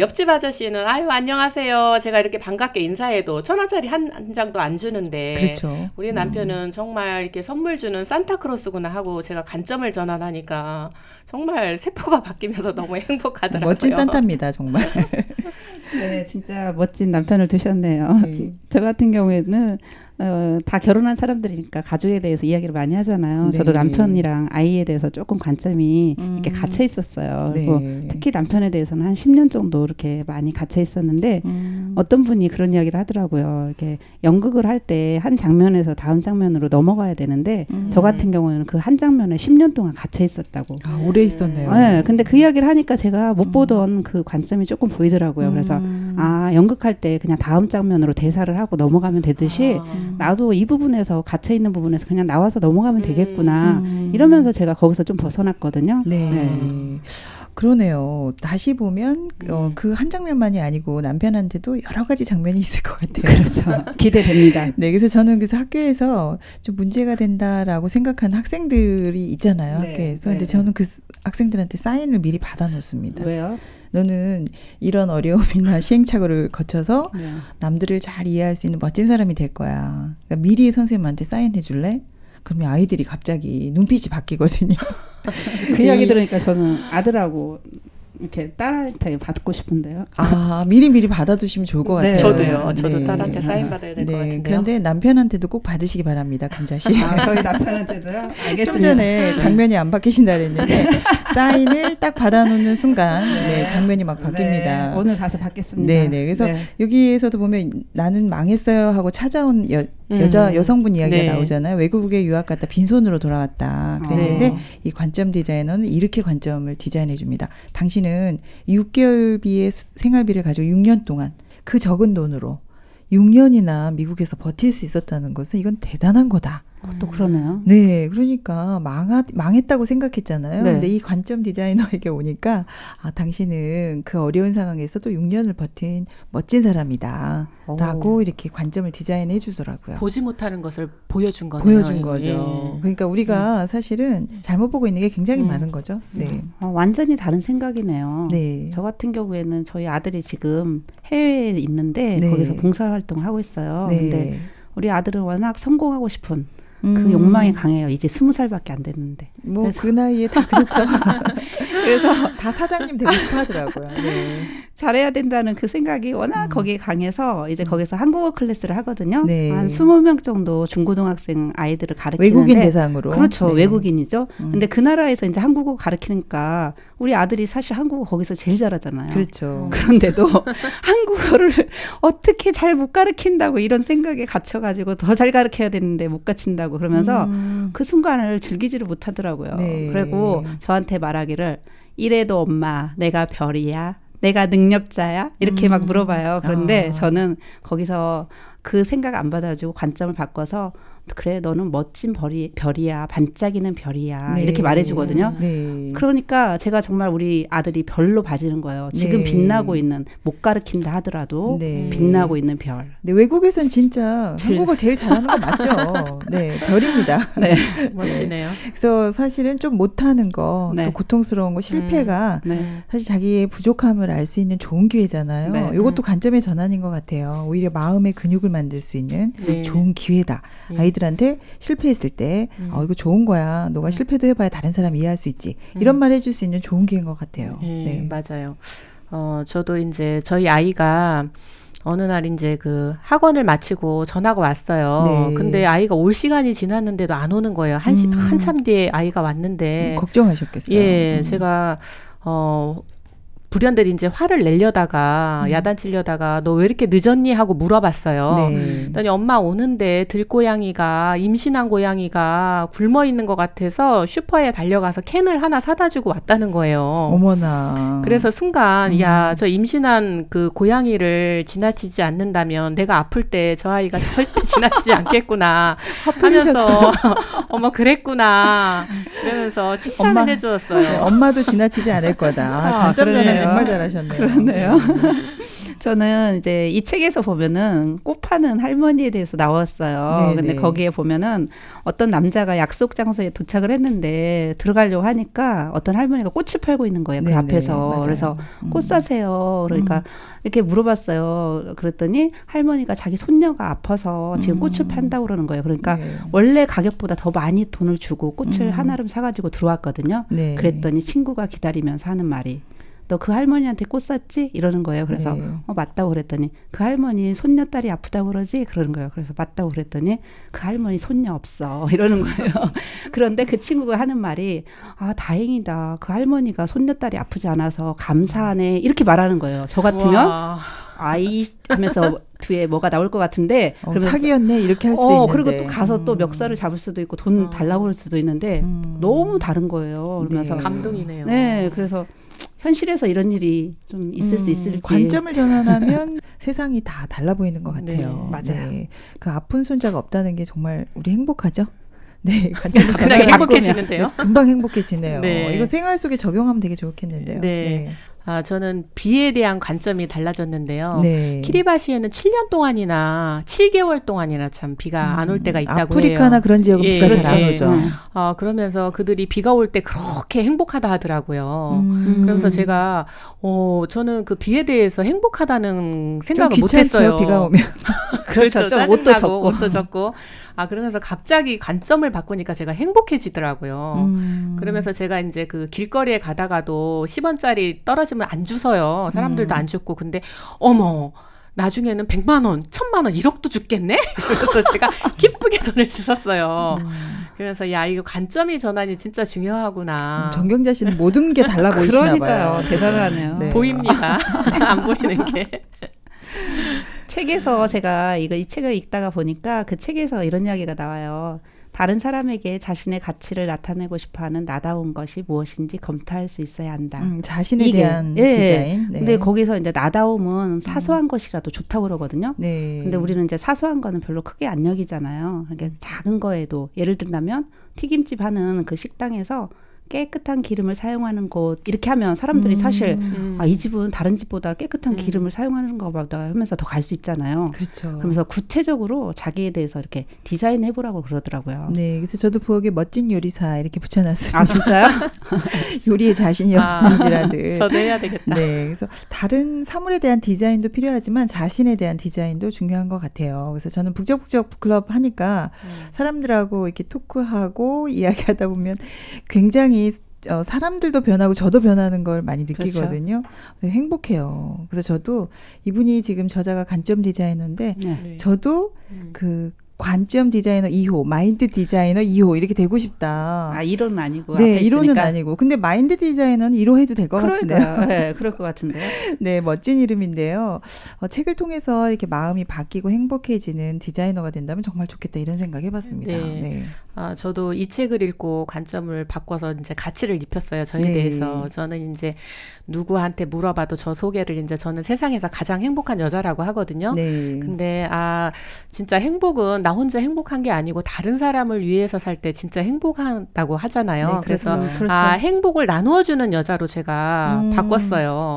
옆집 아저씨는 아유 안녕하세요. 제가 이렇게 반갑게 인사해도 1,000원짜리 한 장도 안 주는데 그렇죠. 우리 남편은 정말 이렇게 선물 주는 산타크로스구나 하고 제가 관점을 전환하니까 정말 세포가 바뀌면서 너무 행복하더라고요. 멋진 산타입니다, 정말. 네, 진짜 멋진 남편을 두셨네요. 네. 저 같은 경우에는 다 결혼한 사람들이니까 가족에 대해서 이야기를 많이 하잖아요. 네. 저도 남편이랑 아이에 대해서 조금 관점이 이렇게 갇혀 있었어요. 네. 그리고 특히 남편에 대해서는 한 10년 정도 이렇게 많이 갇혀 있었는데 어떤 분이 그런 이야기를 하더라고요. 이렇게 연극을 할 때 한 장면에서 다음 장면으로 넘어가야 되는데 저 같은 경우는 그 한 장면에 10년 동안 갇혀 있었다고. 오래 있었네요. 네, 근데 그 이야기를 하니까 제가 못 보던 그 관점이 조금 보이더라고요. 그래서 연극할 때 그냥 다음 장면으로 대사를 하고 넘어가면 되듯이 나도 이 부분에서 갇혀 있는 부분에서 그냥 나와서 넘어가면 되겠구나 이러면서 제가 거기서 좀 벗어났거든요. 네. 그러네요. 다시 보면 그 한 장면만이 아니고 남편한테도 여러 가지 장면이 있을 것 같아요. 그렇죠. 기대됩니다. 네, 그래서 저는 그래서 학교에서 좀 문제가 된다라고 생각하는 학생들이 있잖아요. 네, 학교에서. 네, 근데 네. 저는 그 학생들한테 사인을 미리 받아놓습니다. 왜요? 너는 이런 어려움이나 시행착오를 거쳐서 네. 남들을 잘 이해할 수 있는 멋진 사람이 될 거야. 그러니까 미리 선생님한테 사인해 줄래? 그러면 아이들이 갑자기 눈빛이 바뀌거든요. 그 이야기 들으니까 저는 아들하고 이렇게 딸한테 받고 싶은데요. 미리 받아두시면 좋을 것 네. 같아요. 저도 딸한테 사인 받아야 될 것 같은데요. 그런데 남편한테도 꼭 받으시기 바랍니다, 감자씨. 저희 남편한테도요? 알겠습니다. 좀 전에 장면이 안 바뀌신다 그랬는데 사인을 딱 받아놓는 순간 장면이 막 바뀝니다. 네, 오늘 가서 받겠습니다. 네네. 그래서 여기에서도 보면 나는 망했어요 하고 찾아온 여성분 이야기가 네. 나오잖아요. 외국에 유학 갔다 빈손으로 돌아왔다 그랬는데 네. 이 관점 디자이너는 이렇게 관점을 디자인해 줍니다. 당신은 6개월비의 생활비를 가지고 6년 동안 그 적은 돈으로 6년이나 미국에서 버틸 수 있었다는 것은 이건 대단한 거다. 또 그러네요. 네, 그러니까 망했다고 생각했잖아요. 네. 근데 이 관점 디자이너에게 오니까 당신은 그 어려운 상황에서 또 6년을 버틴 멋진 사람이다. 라고 이렇게 관점을 디자인해 주더라고요. 보지 못하는 것을 보여준 거네요. 보여준 거죠. 예. 그러니까 우리가 사실은 잘못 보고 있는 게 굉장히 많은 거죠. 네. 완전히 다른 생각이네요. 네. 저 같은 경우에는 저희 아들이 지금 해외에 있는데 네. 거기서 봉사활동을 하고 있어요. 네. 근데 우리 아들은 워낙 성공하고 싶은 그 욕망이 강해요. 이제 20살밖에 안 됐는데. 뭐 그래서- 그 나이에 다 그렇죠. 그래서 다 사장님 되고 싶어 하더라고요. 네. 잘해야 된다는 그 생각이 워낙 거기에 강해서 이제 거기서 한국어 클래스를 하거든요. 네. 한 20명 정도 중고등학생 아이들을 가르치는데 외국인 대상으로. 그렇죠. 네. 외국인이죠. 근데 그 나라에서 이제 한국어 가르치니까 우리 아들이 사실 한국어 거기서 제일 잘하잖아요. 그렇죠. 그런데도 한국어를 어떻게 잘 못 가르친다고 이런 생각에 갇혀가지고 더 잘 가르쳐야 되는데 못 가르친다고 그러면서 그 순간을 즐기지를 못하더라고요. 네. 그리고 저한테 말하기를 이래도 엄마 내가 별이야? 내가 능력자야? 이렇게 막 물어봐요. 그런데 저는 거기서 그 생각 안 받아주고 관점을 바꿔서 그래 너는 멋진 별이야. 반짝이는 별이야. 네. 이렇게 말해주거든요. 네. 그러니까 제가 정말 우리 아들이 별로 봐지는 거예요. 지금 네. 빛나고 있는 못 가르친다 하더라도 네. 빛나고 있는 별. 네, 외국에선 진짜 한국어 제일 잘하는 거 맞죠? 네, 별입니다. 네. 멋지네요. 그래서 사실은 좀 못하는 거, 네. 또 고통스러운 거, 실패가 네. 사실 자기의 부족함을 알 수 있는 좋은 기회잖아요. 네. 이것도 관점의 전환인 것 같아요. 오히려 마음의 근육을 만들 수 있는 네. 좋은 기회다. 네. 아이들한테 실패했을 때 이거 좋은 거야. 너가 실패도 해봐야 다른 사람 이해할 수 있지. 이런 말 해줄 수 있는 좋은 기회인 것 같아요. 네, 맞아요. 저도 이제 저희 아이가 어느 날 이제 그 학원을 마치고 전화가 왔어요. 네. 근데 아이가 올 시간이 지났는데도 안 오는 거예요. 한참 뒤에 아이가 왔는데. 걱정하셨겠어요. 예, 제가 불현듯 이제 화를 내려다가 야단치려다가 너 왜 이렇게 늦었니 하고 물어봤어요. 네. 그랬더니 엄마 오는데 들고양이가 임신한 고양이가 굶어 있는 것 같아서 슈퍼에 달려가서 캔을 하나 사다 주고 왔다는 거예요. 어머나. 그래서 순간 야, 저 임신한 그 고양이를 지나치지 않는다면 내가 아플 때 저 아이가 절대 지나치지 않겠구나 하면서 어머 그랬구나 그러면서 칭찬을 해주었어요. 네, 엄마도 지나치지 않을 거다. 관점 전환 그러네요. 정말 잘하셨네요. 그러네요. 저는 이제 이 책에서 보면은 꽃 파는 할머니에 대해서 나왔어요. 네, 근데 네. 거기에 보면은 어떤 남자가 약속 장소에 도착을 했는데 들어가려고 하니까 어떤 할머니가 꽃을 팔고 있는 거예요. 그 네, 앞에서. 네, 맞아요. 그래서 꽃 사세요. 그러니까 이렇게 물어봤어요. 그랬더니 할머니가 자기 손녀가 아파서 지금 꽃을 판다고 그러는 거예요. 그러니까 네. 원래 가격보다 더 많이 돈을 주고 꽃을 하나를 사가지고 들어왔거든요. 네. 그랬더니 친구가 기다리면서 하는 말이 너 그 할머니한테 꽃 샀지? 이러는 거예요. 그래서 네. 맞다고 그랬더니 그 할머니 손녀딸이 아프다고 그러지? 그러는 거예요. 그래서 맞다고 그랬더니 그 할머니 손녀 없어. 이러는 거예요. 그런데 그 친구가 하는 말이 다행이다. 그 할머니가 손녀딸이 아프지 않아서 감사하네. 이렇게 말하는 거예요. 저 같으면 와. 아이 하면서 뒤에 뭐가 나올 것 같은데 그러면서 사기였네 이렇게 할 수도 있는데. 그리고 또 가서 또 멱살을 잡을 수도 있고 돈 달라고 그럴 수도 있는데 너무 다른 거예요. 그러면서 네. 감동이네요. 네, 그래서 현실에서 이런 일이 좀 있을 수 있을지. 관점을 전환하면 세상이 다 달라 보이는 것 같아요. 네, 맞아요. 네. 그 아픈 손자가 없다는 게 정말 우리 행복하죠? 네, 관점을 갑자기 전환하면 행복해지는데요. 금방 행복해지네요. 네. 이거 생활 속에 적용하면 되게 좋겠는데요. 네. 저는 비에 대한 관점이 달라졌는데요. 네. 키리바시에는 7년 동안이나 7개월 동안이나 참 비가 안 올 때가 있다고 아프리카나 해요. 그런 지역은 예, 비가 잘 안 그렇지. 오죠. 그러면서 그들이 비가 올 때 그렇게 행복하다 하더라고요. 그러면서 제가 저는 그 비에 대해서 행복하다는 생각을 좀 귀찮죠, 못했어요. 비가 오면. 그렇죠. 좀 짜증나고 옷도 젖고. 옷도 젖고. 그러면서 갑자기 관점을 바꾸니까 제가 행복해지더라고요. 그러면서 제가 이제 그 길거리에 가다가도 10원짜리 떨어지면 안 주서요. 사람들도 안 줬고. 근데 어머 나중에는 100만 원, 1000만 원, 1억도 죽겠네? 그래서 제가 기쁘게 돈을 주웠어요. 그래서 야 이거 관점이 전환이 진짜 중요하구나. 정경자 씨는 모든 게 달라 보이시나 봐요. 그러니까요. 대단하네요. 네. 보입니다. 안 보이는 게. 책에서 제가 이 책을 읽다가 보니까 그 책에서 이런 이야기가 나와요. 다른 사람에게 자신의 가치를 나타내고 싶어하는 나다운 것이 무엇인지 검토할 수 있어야 한다. 자신에 이게, 대한 예. 디자인. 네. 근데 거기서 이제 나다움은 사소한 것이라도 좋다고 그러거든요. 네. 근데 우리는 이제 사소한 거는 별로 크게 안 여기잖아요. 그러니까 작은 거에도 예를 든다면 튀김집 하는 그 식당에서 깨끗한 기름을 사용하는 곳 이렇게 하면 사람들이 사실 이 집은 다른 집보다 깨끗한 기름을 사용하는 거보다 하면서 더 갈 수 있잖아요. 그렇죠. 그러면서 구체적으로 자기에 대해서 이렇게 디자인해보라고 그러더라고요. 네, 그래서 저도 부엌에 멋진 요리사 이렇게 붙여놨습니다. 아 진짜요? 요리에 자신이 없는지라들. 저도 해야 되겠다. 네, 그래서 다른 사물에 대한 디자인도 필요하지만 자신에 대한 디자인도 중요한 것 같아요. 그래서 저는 북적북적 북클럽 하니까 사람들하고 이렇게 토크하고 이야기하다 보면 굉장히 사람들도 변하고 저도 변하는 걸 많이 느끼거든요. 그래서 행복해요. 그래서 저도 이분이 지금 저자가 관점 디자이너인데 네. 저도 그 관점 디자이너 2호, 마인드 디자이너 2호 이렇게 되고 싶다. 아 1호는 아니고 네, 앞에 1호는 있으니까. 아니고. 근데 마인드 디자이너는 1호 해도 될 것 같은데요. 그러니까요. 네, 그럴 것 같은데요. 네, 멋진 이름인데요. 책을 통해서 이렇게 마음이 바뀌고 행복해지는 디자이너가 된다면 정말 좋겠다 이런 생각 해봤습니다. 네. 네. 저도 이 책을 읽고 관점을 바꿔서 이제 가치를 입혔어요. 저에 네. 대해서. 저는 이제 누구한테 물어봐도 저 소개를 이제 저는 세상에서 가장 행복한 여자라고 하거든요. 네. 근데 진짜 행복은 나 혼자 행복한 게 아니고 다른 사람을 위해서 살 때 진짜 행복하다고 하잖아요. 네, 그래서 그렇죠. 행복을 나누어주는 여자로 제가 바꿨어요.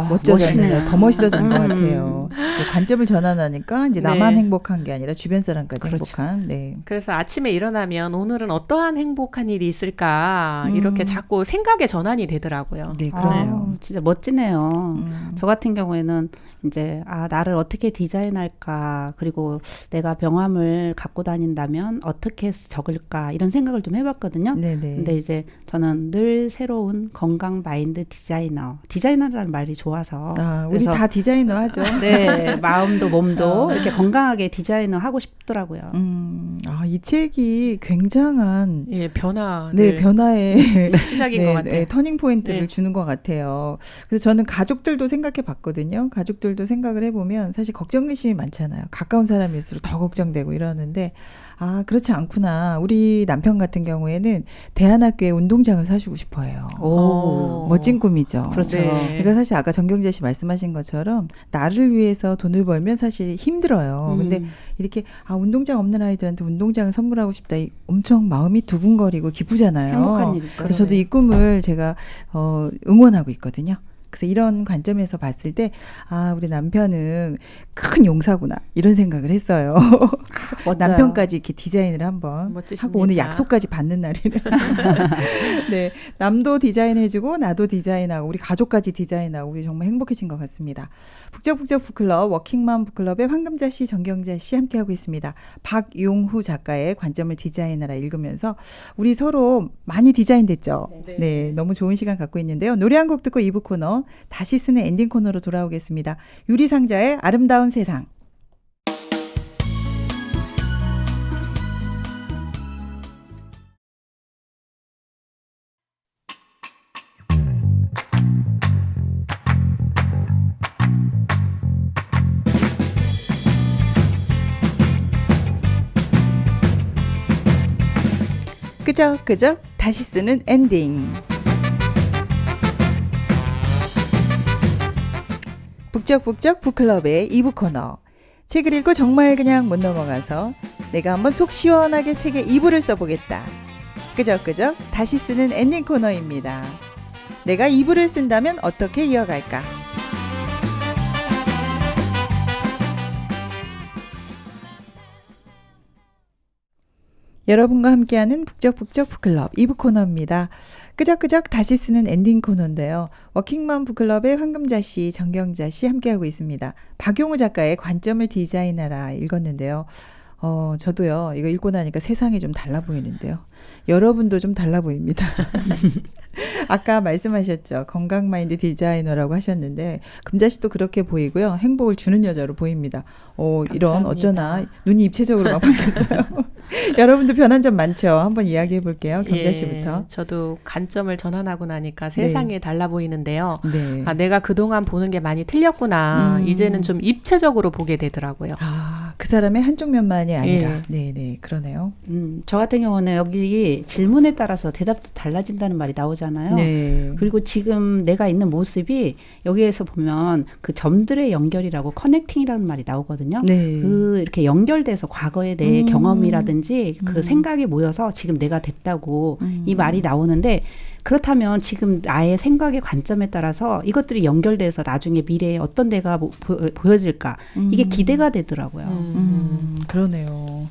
멋져졌네요. 멋있네요. 더 멋있어진 것 같아요. 네, 관점을 전환하니까 이제 나만 네. 행복한 게 아니라 주변 사람까지 그렇죠. 행복한. 네. 그래서 아침에 일어나면 오늘은 어떠한 행복한 일이 있을까 이렇게 자꾸 생각의 전환이 되더라고요. 네, 그러네요. 진짜 멋지네요. 저 같은 경우에는 이제 나를 어떻게 디자인할까 그리고 내가 병함을 갖고 다닌다면 어떻게 적을까 이런 생각을 좀 해봤거든요. 네네. 근데 이제 저는 늘 새로운 건강 마인드 디자이너라는 말이 좋아서 우리 그래서 다 디자이너 하죠. 네 마음도 몸도 이렇게 건강하게 디자이너 하고 싶더라고요. 이 책이 굉장한 예, 네, 변화의 시작인 것 같아요. 네, 터닝 포인트를 네. 주는 것 같아요. 그래서 저는 가족들도 생각해 봤거든요. 가족들도 생각을 해보면 사실 걱정 의심이 많잖아요. 가까운 사람일수록 더 걱정되고 이러는데 그렇지 않구나. 우리 남편 같은 경우에는 대안학교에 운동장을 사주고 싶어해요. 오. 멋진 꿈이죠. 그렇죠. 네. 그러니까 사실 아까 정경재 씨 말씀하신 것처럼 나를 위해서 돈을 벌면 사실 힘들어요. 근데 이렇게 운동장 없는 아이들한테 운동장을 선물하고 싶다. 엄청 마음이 두근거리고 기쁘잖아요. 행복한 일이죠. 그래서 저도 이 꿈을 제가 응원하고 있거든요. 그래서 이런 관점에서 봤을 때 우리 남편은 큰 용사구나 이런 생각을 했어요. 남편까지 이렇게 디자인을 한번 멋지십니다. 하고 오늘 약속까지 받는 날이네. 네, 남도 디자인해주고 나도 디자인하고 우리 가족까지 디자인하고 우리 정말 행복해진 것 같습니다. 북적북적 북클럽 워킹맘 북클럽의 황금자 씨, 정경자 씨 함께하고 있습니다. 박용후 작가의 관점을 디자인하라 읽으면서 우리 서로 많이 디자인됐죠. 네, 너무 좋은 시간 갖고 있는데요. 노래 한 곡 듣고 2부 코너 다시 쓰는 엔딩 코너로 돌아오겠습니다. 유리상자의 아름다운 세상. 끄적끄적 다시 쓰는 엔딩. 북적북적 북클럽의 2부 코너. 책을 읽고 정말 그냥 못 넘어가서 내가 한번 속 시원하게 책에 2부를 써보겠다. 끄적끄적 다시 쓰는 엔딩 코너입니다. 내가 2부를 쓴다면 어떻게 이어갈까? 여러분과 함께하는 북적북적 북클럽 2부 코너입니다. 끄적끄적 다시 쓰는 엔딩 코너인데요. 워킹맘 북클럽의 황금자 씨, 정경자 씨 함께하고 있습니다. 박용우 작가의 관점을 디자인하라 읽었는데요. 저도요, 이거 읽고 나니까 세상이 좀 달라 보이는데요. 여러분도 좀 달라 보입니다. 아까 말씀하셨죠. 건강 마인드 디자이너라고 하셨는데 금자 씨도 그렇게 보이고요. 행복을 주는 여자로 보입니다. 이런 어쩌나 눈이 입체적으로 막 바뀌었어요. 여러분도 변한 점 많죠. 한번 이야기해 볼게요. 경자 씨부터. 저도 관점을 전환하고 나니까 세상이 달라 보이는데요. 네. 내가 그동안 보는 게 많이 틀렸구나. 이제는 좀 입체적으로 보게 되더라고요. 그 사람의 한쪽 면만이 아니라. 네, 그러네요. 저 같은 경우는 여기 질문에 따라서 대답도 달라진다는 말이 나오잖아요. 네. 그리고 지금 내가 있는 모습이 여기에서 보면 그 점들의 연결이라고 커넥팅이라는 말이 나오거든요. 네. 그 이렇게 연결돼서 과거의 내 경험이라든지 그 생각이 모여서 지금 내가 됐다고 이 말이 나오는데 그렇다면 지금 나의 생각의 관점에 따라서 이것들이 연결돼서 나중에 미래에 어떤 내가 보여질까 이게 기대가 되더라고요. 그러네요.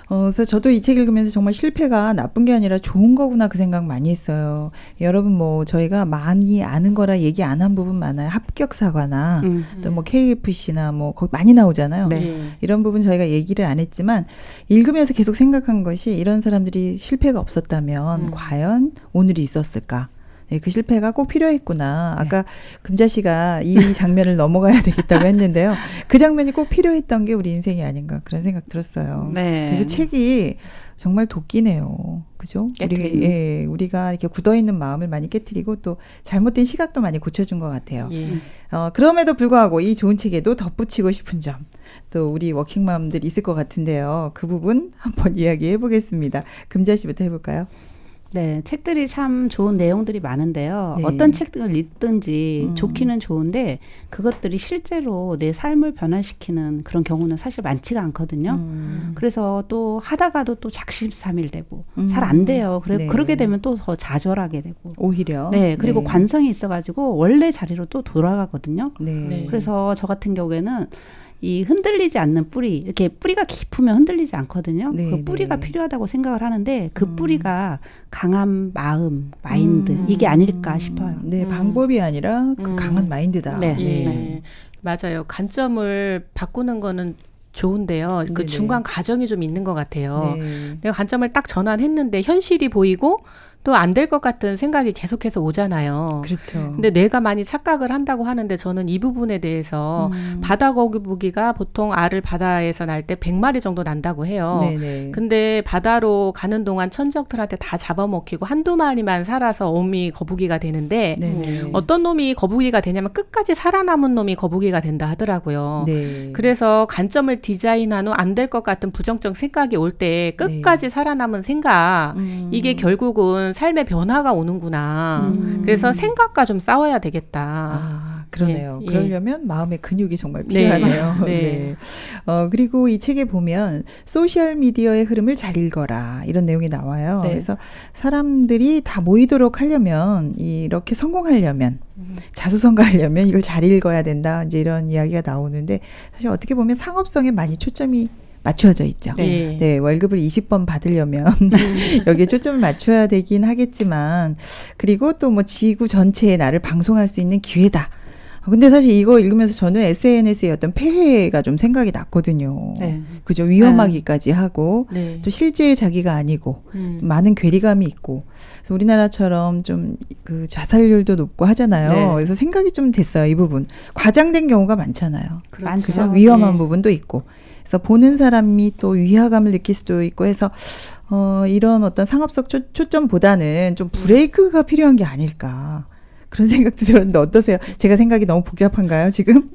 그래서 저도 이 책 읽으면서 정말 실패가 나쁜 게 아니라 좋은 거구나 그 생각 많이 했어요. 여러분 뭐 저희가 많이 아는 거라 얘기 안 한 부분 많아요. 합격 사과나 또 뭐 KFC나 뭐 거기 많이 나오잖아요. 네. 이런 부분 저희가 얘기를 안 했지만 읽으면서 계속 생각한 것이 이런 사람들이 실패가 없었다면 과연 오늘이 있었을까? 네, 그 실패가 꼭 필요했구나. 아까 금자 씨가 이 장면을 넘어가야 되겠다고 했는데요. 그 장면이 꼭 필요했던 게 우리 인생이 아닌가 그런 생각 들었어요. 네. 그리고 책이 정말 도끼네요. 그죠? 우리가 이렇게 굳어있는 마음을 많이 깨트리고 또 잘못된 시각도 많이 고쳐준 것 같아요. 그럼에도 불구하고 이 좋은 책에도 덧붙이고 싶은 점, 또 우리 워킹맘들 있을 것 같은데요. 그 부분 한번 이야기해 보겠습니다. 금자 씨부터 해볼까요? 네, 책들이 참 좋은 내용들이 많은데요. 네. 어떤 책들을 읽든지 좋기는 좋은데 그것들이 실제로 내 삶을 변화시키는 그런 경우는 사실 많지가 않거든요. 그래서 또 하다가도 또 작심삼일되고 잘 안 돼요. 네. 그러게 되면 또 더 좌절하게 되고. 오히려. 네, 그리고 관성이 있어가지고 원래 자리로 또 돌아가거든요. 네. 그래서 저 같은 경우에는 이 흔들리지 않는 뿌리, 이렇게 뿌리가 깊으면 흔들리지 않거든요. 네, 그 뿌리가 네. 필요하다고 생각을 하는데 그 뿌리가 강한 마음, 마인드 이게 아닐까 싶어요. 네, 방법이 아니라 그 강한 마인드다. 네. 예. 맞아요. 관점을 바꾸는 거는 좋은데요. 그 네네. 중간 과정이 좀 있는 것 같아요. 네. 내가 관점을 딱 전환했는데 현실이 보이고 또 안 될 것 같은 생각이 계속해서 오잖아요. 그렇죠. 근데 뇌가 많이 착각을 한다고 하는데 저는 이 부분에 대해서 바다 거북이가 보통 알을 바다에서 날 때 100마리 정도 난다고 해요. 네네. 근데 바다로 가는 동안 천적들한테 다 잡아먹히고 한두 마리만 살아서 어미 거북이가 되는데 네네. 어떤 놈이 거북이가 되냐면 끝까지 살아남은 놈이 거북이가 된다 하더라고요. 네. 그래서 관점을 디자인한 후 안 될 것 같은 부정적 생각이 올 때 끝까지 살아남은 생각 이게 결국은 삶의 변화가 오는구나. 그래서 생각과 좀 싸워야 되겠다. 아, 그러네요. 예. 그러려면 마음의 근육이 정말 네. 필요하네요. 네. 그리고 이 책에 보면 소셜미디어의 흐름을 잘 읽어라 이런 내용이 나와요. 네. 그래서 사람들이 다 모이도록 하려면 이렇게 성공하려면 자수성가하려면 이걸 잘 읽어야 된다. 이제 이런 이야기가 나오는데 사실 어떻게 보면 상업성에 많이 초점이 맞춰져 있죠. 네. 네, 월급을 20번 받으려면 여기에 초점을 맞춰야 되긴 하겠지만 그리고 또 뭐 지구 전체에 나를 방송할 수 있는 기회다. 근데 사실 이거 읽으면서 저는 SNS의 어떤 폐해가 좀 생각이 났거든요. 네. 그죠? 위험하기까지 하고 네. 또 실제의 자기가 아니고 많은 괴리감이 있고 그래서 우리나라처럼 좀 그 자살률도 높고 하잖아요. 네. 그래서 생각이 좀 됐어요. 이 부분. 과장된 경우가 많잖아요. 많죠. 그죠? 위험한 네. 부분도 있고. 그래서 보는 사람이 또 위화감을 느낄 수도 있고 해서 이런 어떤 상업적 초점보다는 좀 브레이크가 필요한 게 아닐까. 그런 생각도 들었는데 어떠세요? 제가 생각이 너무 복잡한가요, 지금?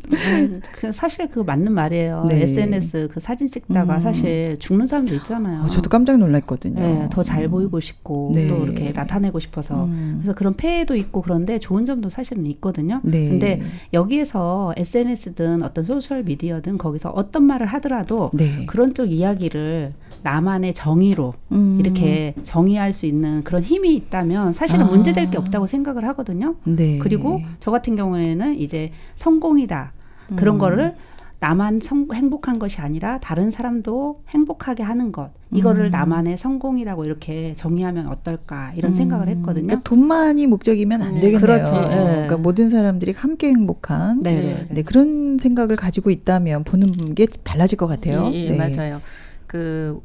사실 그거 맞는 말이에요. 네. SNS 그 사진 찍다가 사실 죽는 사람도 있잖아요. 저도 깜짝 놀랐거든요. 네, 더 잘 보이고 싶고 네. 또 이렇게 나타내고 싶어서 그래서 그런 폐해도 있고 그런데 좋은 점도 사실은 있거든요. 네. 근데 여기에서 SNS든 어떤 소셜 미디어든 거기서 어떤 말을 하더라도 네. 그런 쪽 이야기를 나만의 정의로 이렇게 정의할 수 있는 그런 힘이 있다면 사실은 문제될 게 없다고 생각을 하거든요. 네. 그리고 저 같은 경우에는 이제 성공이다. 그런 거를 나만 행복한 것이 아니라 다른 사람도 행복하게 하는 것. 이거를 나만의 성공이라고 이렇게 정의하면 어떨까 이런 생각을 했거든요. 그러니까 돈만이 목적이면 안 되겠네요. 그렇죠. 네. 그러니까 모든 사람들이 함께 행복한 네. 네, 그런 생각을 가지고 있다면 보는 게 달라질 것 같아요. 예, 네. 맞아요. 그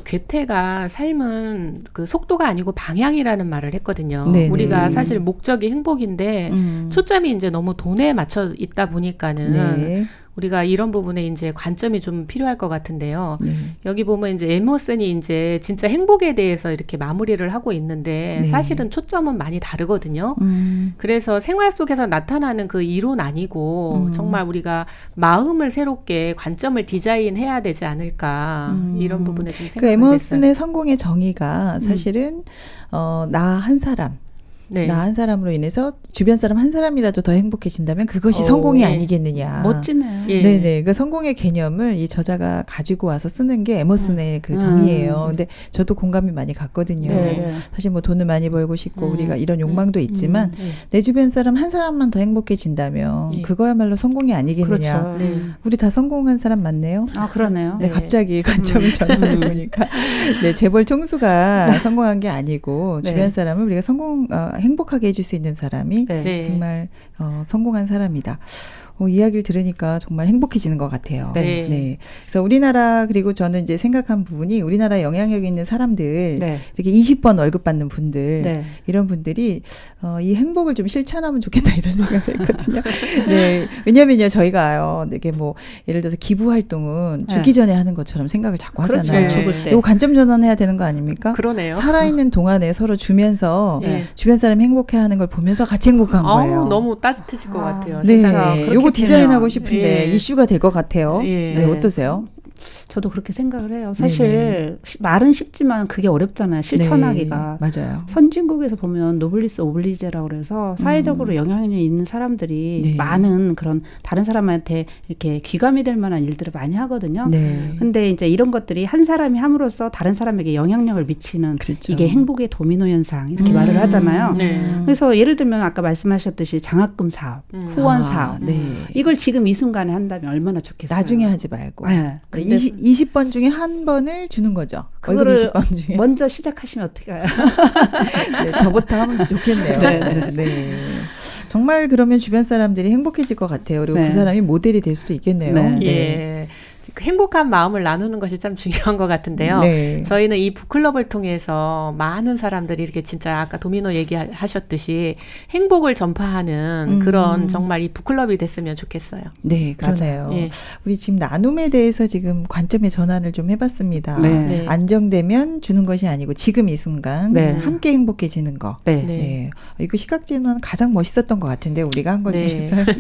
괴테가 삶은 그 속도가 아니고 방향이라는 말을 했거든요. 네네. 우리가 사실 목적이 행복인데 초점이 이제 너무 돈에 맞춰 있다 보니까는 네. 우리가 이런 부분에 이제 관점이 좀 필요할 것 같은데요. 여기 보면 이제 에머슨이 이제 진짜 행복에 대해서 이렇게 마무리를 하고 있는데 네. 사실은 초점은 많이 다르거든요. 그래서 생활 속에서 나타나는 그 이론 아니고 정말 우리가 마음을 새롭게 관점을 디자인해야 되지 않을까 이런 부분에 좀 그 생각을 했어요. 에머슨의 성공의 정의가 사실은 나 한 사람 네. 나 한 사람으로 인해서 주변 사람 한 사람이라도 더 행복해진다면 그것이 오, 성공이 네. 아니겠느냐. 멋지네요. 예. 네네. 그 성공의 개념을 이 저자가 가지고 와서 쓰는 게 에머슨의 그 정의예요. 근데 저도 공감이 많이 갔거든요. 네. 사실 뭐 돈을 많이 벌고 싶고 우리가 이런 욕망도 있지만 네. 내 주변 사람 한 사람만 더 행복해진다면 예. 그거야말로 성공이 아니겠느냐. 그렇죠. 네. 우리 다 성공한 사람 맞네요. 아, 그러네요. 네, 네. 갑자기 관점을 전환해 보니까 네, 재벌 총수가 성공한 게 아니고 네. 주변 사람을 우리가 행복하게 해줄 수 있는 사람이 네. 네. 정말 성공한 사람이다. 이야기를 들으니까 정말 행복해지는 것 같아요. 네. 그래서 우리나라 그리고 저는 이제 생각한 부분이 우리나라에 영향력 있는 사람들 네. 이렇게 20번 월급 받는 분들 네. 이런 분들이 이 행복을 좀 실천하면 좋겠다 이런 생각을 했거든요. 네, 왜냐면요 저희가요 이게 뭐 예를 들어서 기부 활동은 네. 죽기 전에 하는 것처럼 생각을 자꾸 그렇죠. 하잖아요. 죽을 때. 이거 관점 전환해야 되는 거 아닙니까? 그러네요. 살아있는 동안에 서로 주면서 네. 주변 사람이 행복해하는 걸 보면서 같이 행복한 거예요. 아우, 너무 따뜻해질 것 같아요. 네, 세상에. 요거 디자인하고 되면, 싶은데 예. 이슈가 될 것 같아요. 예. 네, 어떠세요? 저도 그렇게 생각을 해요. 사실 말은 쉽지만 그게 어렵잖아요. 실천하기가. 네, 맞아요. 선진국에서 보면 노블리스 오블리제라고 그래서 사회적으로 영향력이 있는 사람들이 네. 많은 그런 다른 사람한테 이렇게 귀감이 될 만한 일들을 많이 하거든요. 네. 근데 이제 이런 것들이 한 사람이 함으로써 다른 사람에게 영향력을 미치는 그렇죠. 이게 행복의 도미노 현상 이렇게 말을 하잖아요. 네. 그래서 예를 들면 아까 말씀하셨듯이 장학금 사업, 후원 사업 네. 이걸 지금 이 순간에 한다면 얼마나 좋겠어요. 나중에 하지 말고. 네. 근데 20번 중에 한 번을 주는 거죠. 월급 그거를 20번 중에. 먼저 시작하시면 어떻게 해요? 네, 저부터 하면 좋겠네요. 네. 네. 정말 그러면 주변 사람들이 행복해질 것 같아요. 그리고 네. 그 사람이 모델이 될 수도 있겠네요. 네. 예. 그 행복한 마음을 나누는 것이 참 중요한 것 같은데요. 네. 저희는 이 북클럽을 통해서 많은 사람들이 이렇게 진짜 아까 도미노 얘기하셨듯이 행복을 전파하는 그런 정말 이 북클럽이 됐으면 좋겠어요. 네, 그러네요. 예. 우리 지금 나눔에 대해서 지금 관점의 전환을 좀 해봤습니다. 네. 네. 안정되면 주는 것이 아니고 지금 이 순간 네. 함께 행복해지는 거. 네. 네. 네. 이거 시각진은 가장 멋있었던 것 같은데 우리가 한 것 네. 중에서.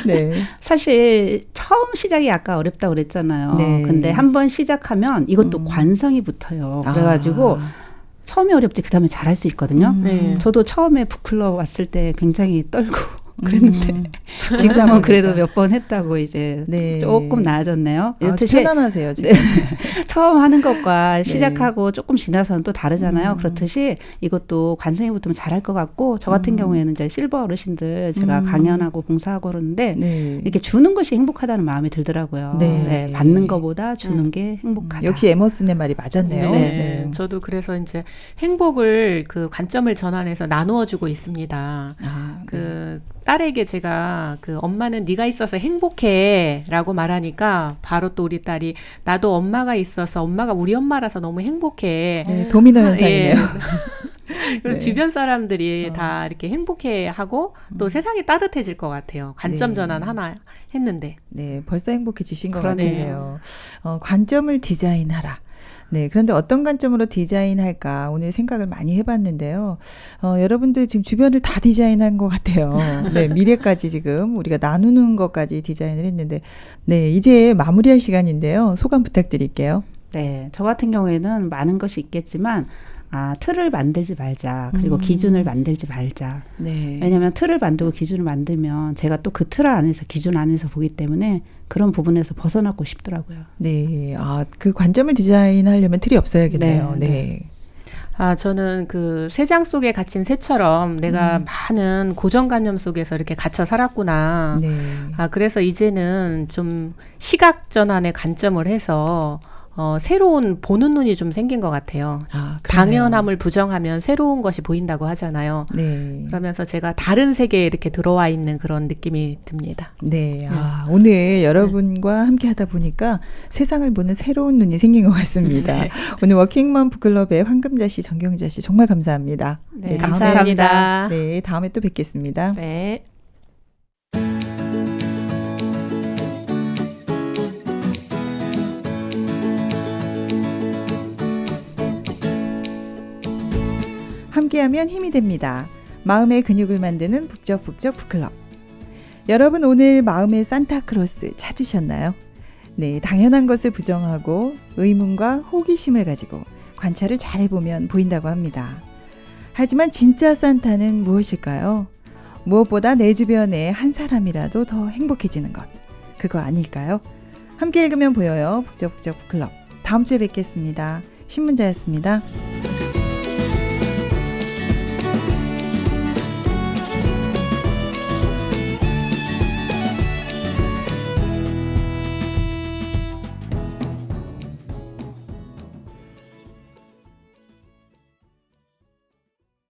네. 사실 처음 시작이 아까 어렵다고 그랬잖아요. 네. 근데 한번 시작하면 이것도 관성이 붙어요. 그래가지고 처음에 어렵지 그 다음에 잘할 수 있거든요. 네. 저도 처음에 북클럽 왔을 때 굉장히 떨고 그랬는데 지금은 그러니까. 그래도 몇 번 했다고 이제 네. 조금 나아졌네요. 아주 이렇듯이 편안하세요 지금. 처음 하는 것과 시작하고 조금 지나서는 또 다르잖아요. 그렇듯이 이것도 관성이 붙으면 잘할 것 같고 저 같은 경우에는 이제 실버 어르신들 제가 강연하고 봉사하고 그러는데 네. 이렇게 주는 것이 행복하다는 마음이 들더라고요. 네. 네, 받는 것보다 주는 게 행복하다. 역시 에머슨의 말이 맞았네요. 네. 네. 저도 그래서 이제 행복을 그 관점을 전환해서 나누어 주고 있습니다. 아, 그 딸에게 제가 그 엄마는 네가 있어서 행복해라고 말하니까 바로 또 우리 딸이 나도 엄마가 있어서 엄마가 우리 엄마라서 너무 행복해. 네, 도미노 현상이네요. 그래서 네. 주변 사람들이 다 이렇게 행복해하고 또 세상이 따뜻해질 것 같아요. 관점 네. 전환 하나 했는데. 네, 벌써 행복해지신 것 그러네요. 같은데요. 관점을 디자인하라. 네, 그런데 어떤 관점으로 디자인할까 오늘 생각을 많이 해봤는데요. 여러분들 지금 주변을 다 디자인한 것 같아요. 네, 미래까지 지금 우리가 나누는 것까지 디자인을 했는데, 네, 이제 마무리할 시간인데요. 소감 부탁드릴게요. 네, 저 같은 경우에는 많은 것이 있겠지만 틀을 만들지 말자. 그리고 기준을 만들지 말자. 네, 왜냐하면 틀을 만들고 기준을 만들면 제가 또 그 틀 안에서 기준 안에서 보기 때문에 그런 부분에서 벗어나고 싶더라고요. 네, 그 관점을 디자인하려면 틀이 없어야겠네요. 네, 네. 저는 그 새장 속에 갇힌 새처럼 내가 많은 고정관념 속에서 이렇게 갇혀 살았구나. 네. 그래서 이제는 좀 시각 전환의 관점을 해서 새로운 보는 눈이 좀 생긴 것 같아요. 그러네요. 당연함을 부정하면 새로운 것이 보인다고 하잖아요. 네. 그러면서 제가 다른 세계에 이렇게 들어와 있는 그런 느낌이 듭니다. 네, 오늘 여러분과 함께 하다 보니까 세상을 보는 새로운 눈이 생긴 것 같습니다. 오늘 워킹맘 북클럽의 황금자 씨, 정경자 씨 정말 감사합니다. 네, 다음에- 감사합니다. 네, 다음에 또 뵙겠습니다. 네. 함께하면 힘이 됩니다. 마음의 근육을 만드는 북적북적 북클럽. 여러분 오늘 마음의 산타크로스 찾으셨나요? 네, 당연한 것을 부정하고 의문과 호기심을 가지고 관찰을 잘 해보면 보인다고 합니다. 하지만 진짜 산타는 무엇일까요? 무엇보다 내 주변에 한 사람이라도 더 행복해지는 것. 그거 아닐까요? 함께 읽으면 보여요. 북적북적 북클럽. 다음 주에 뵙겠습니다. 신문자였습니다.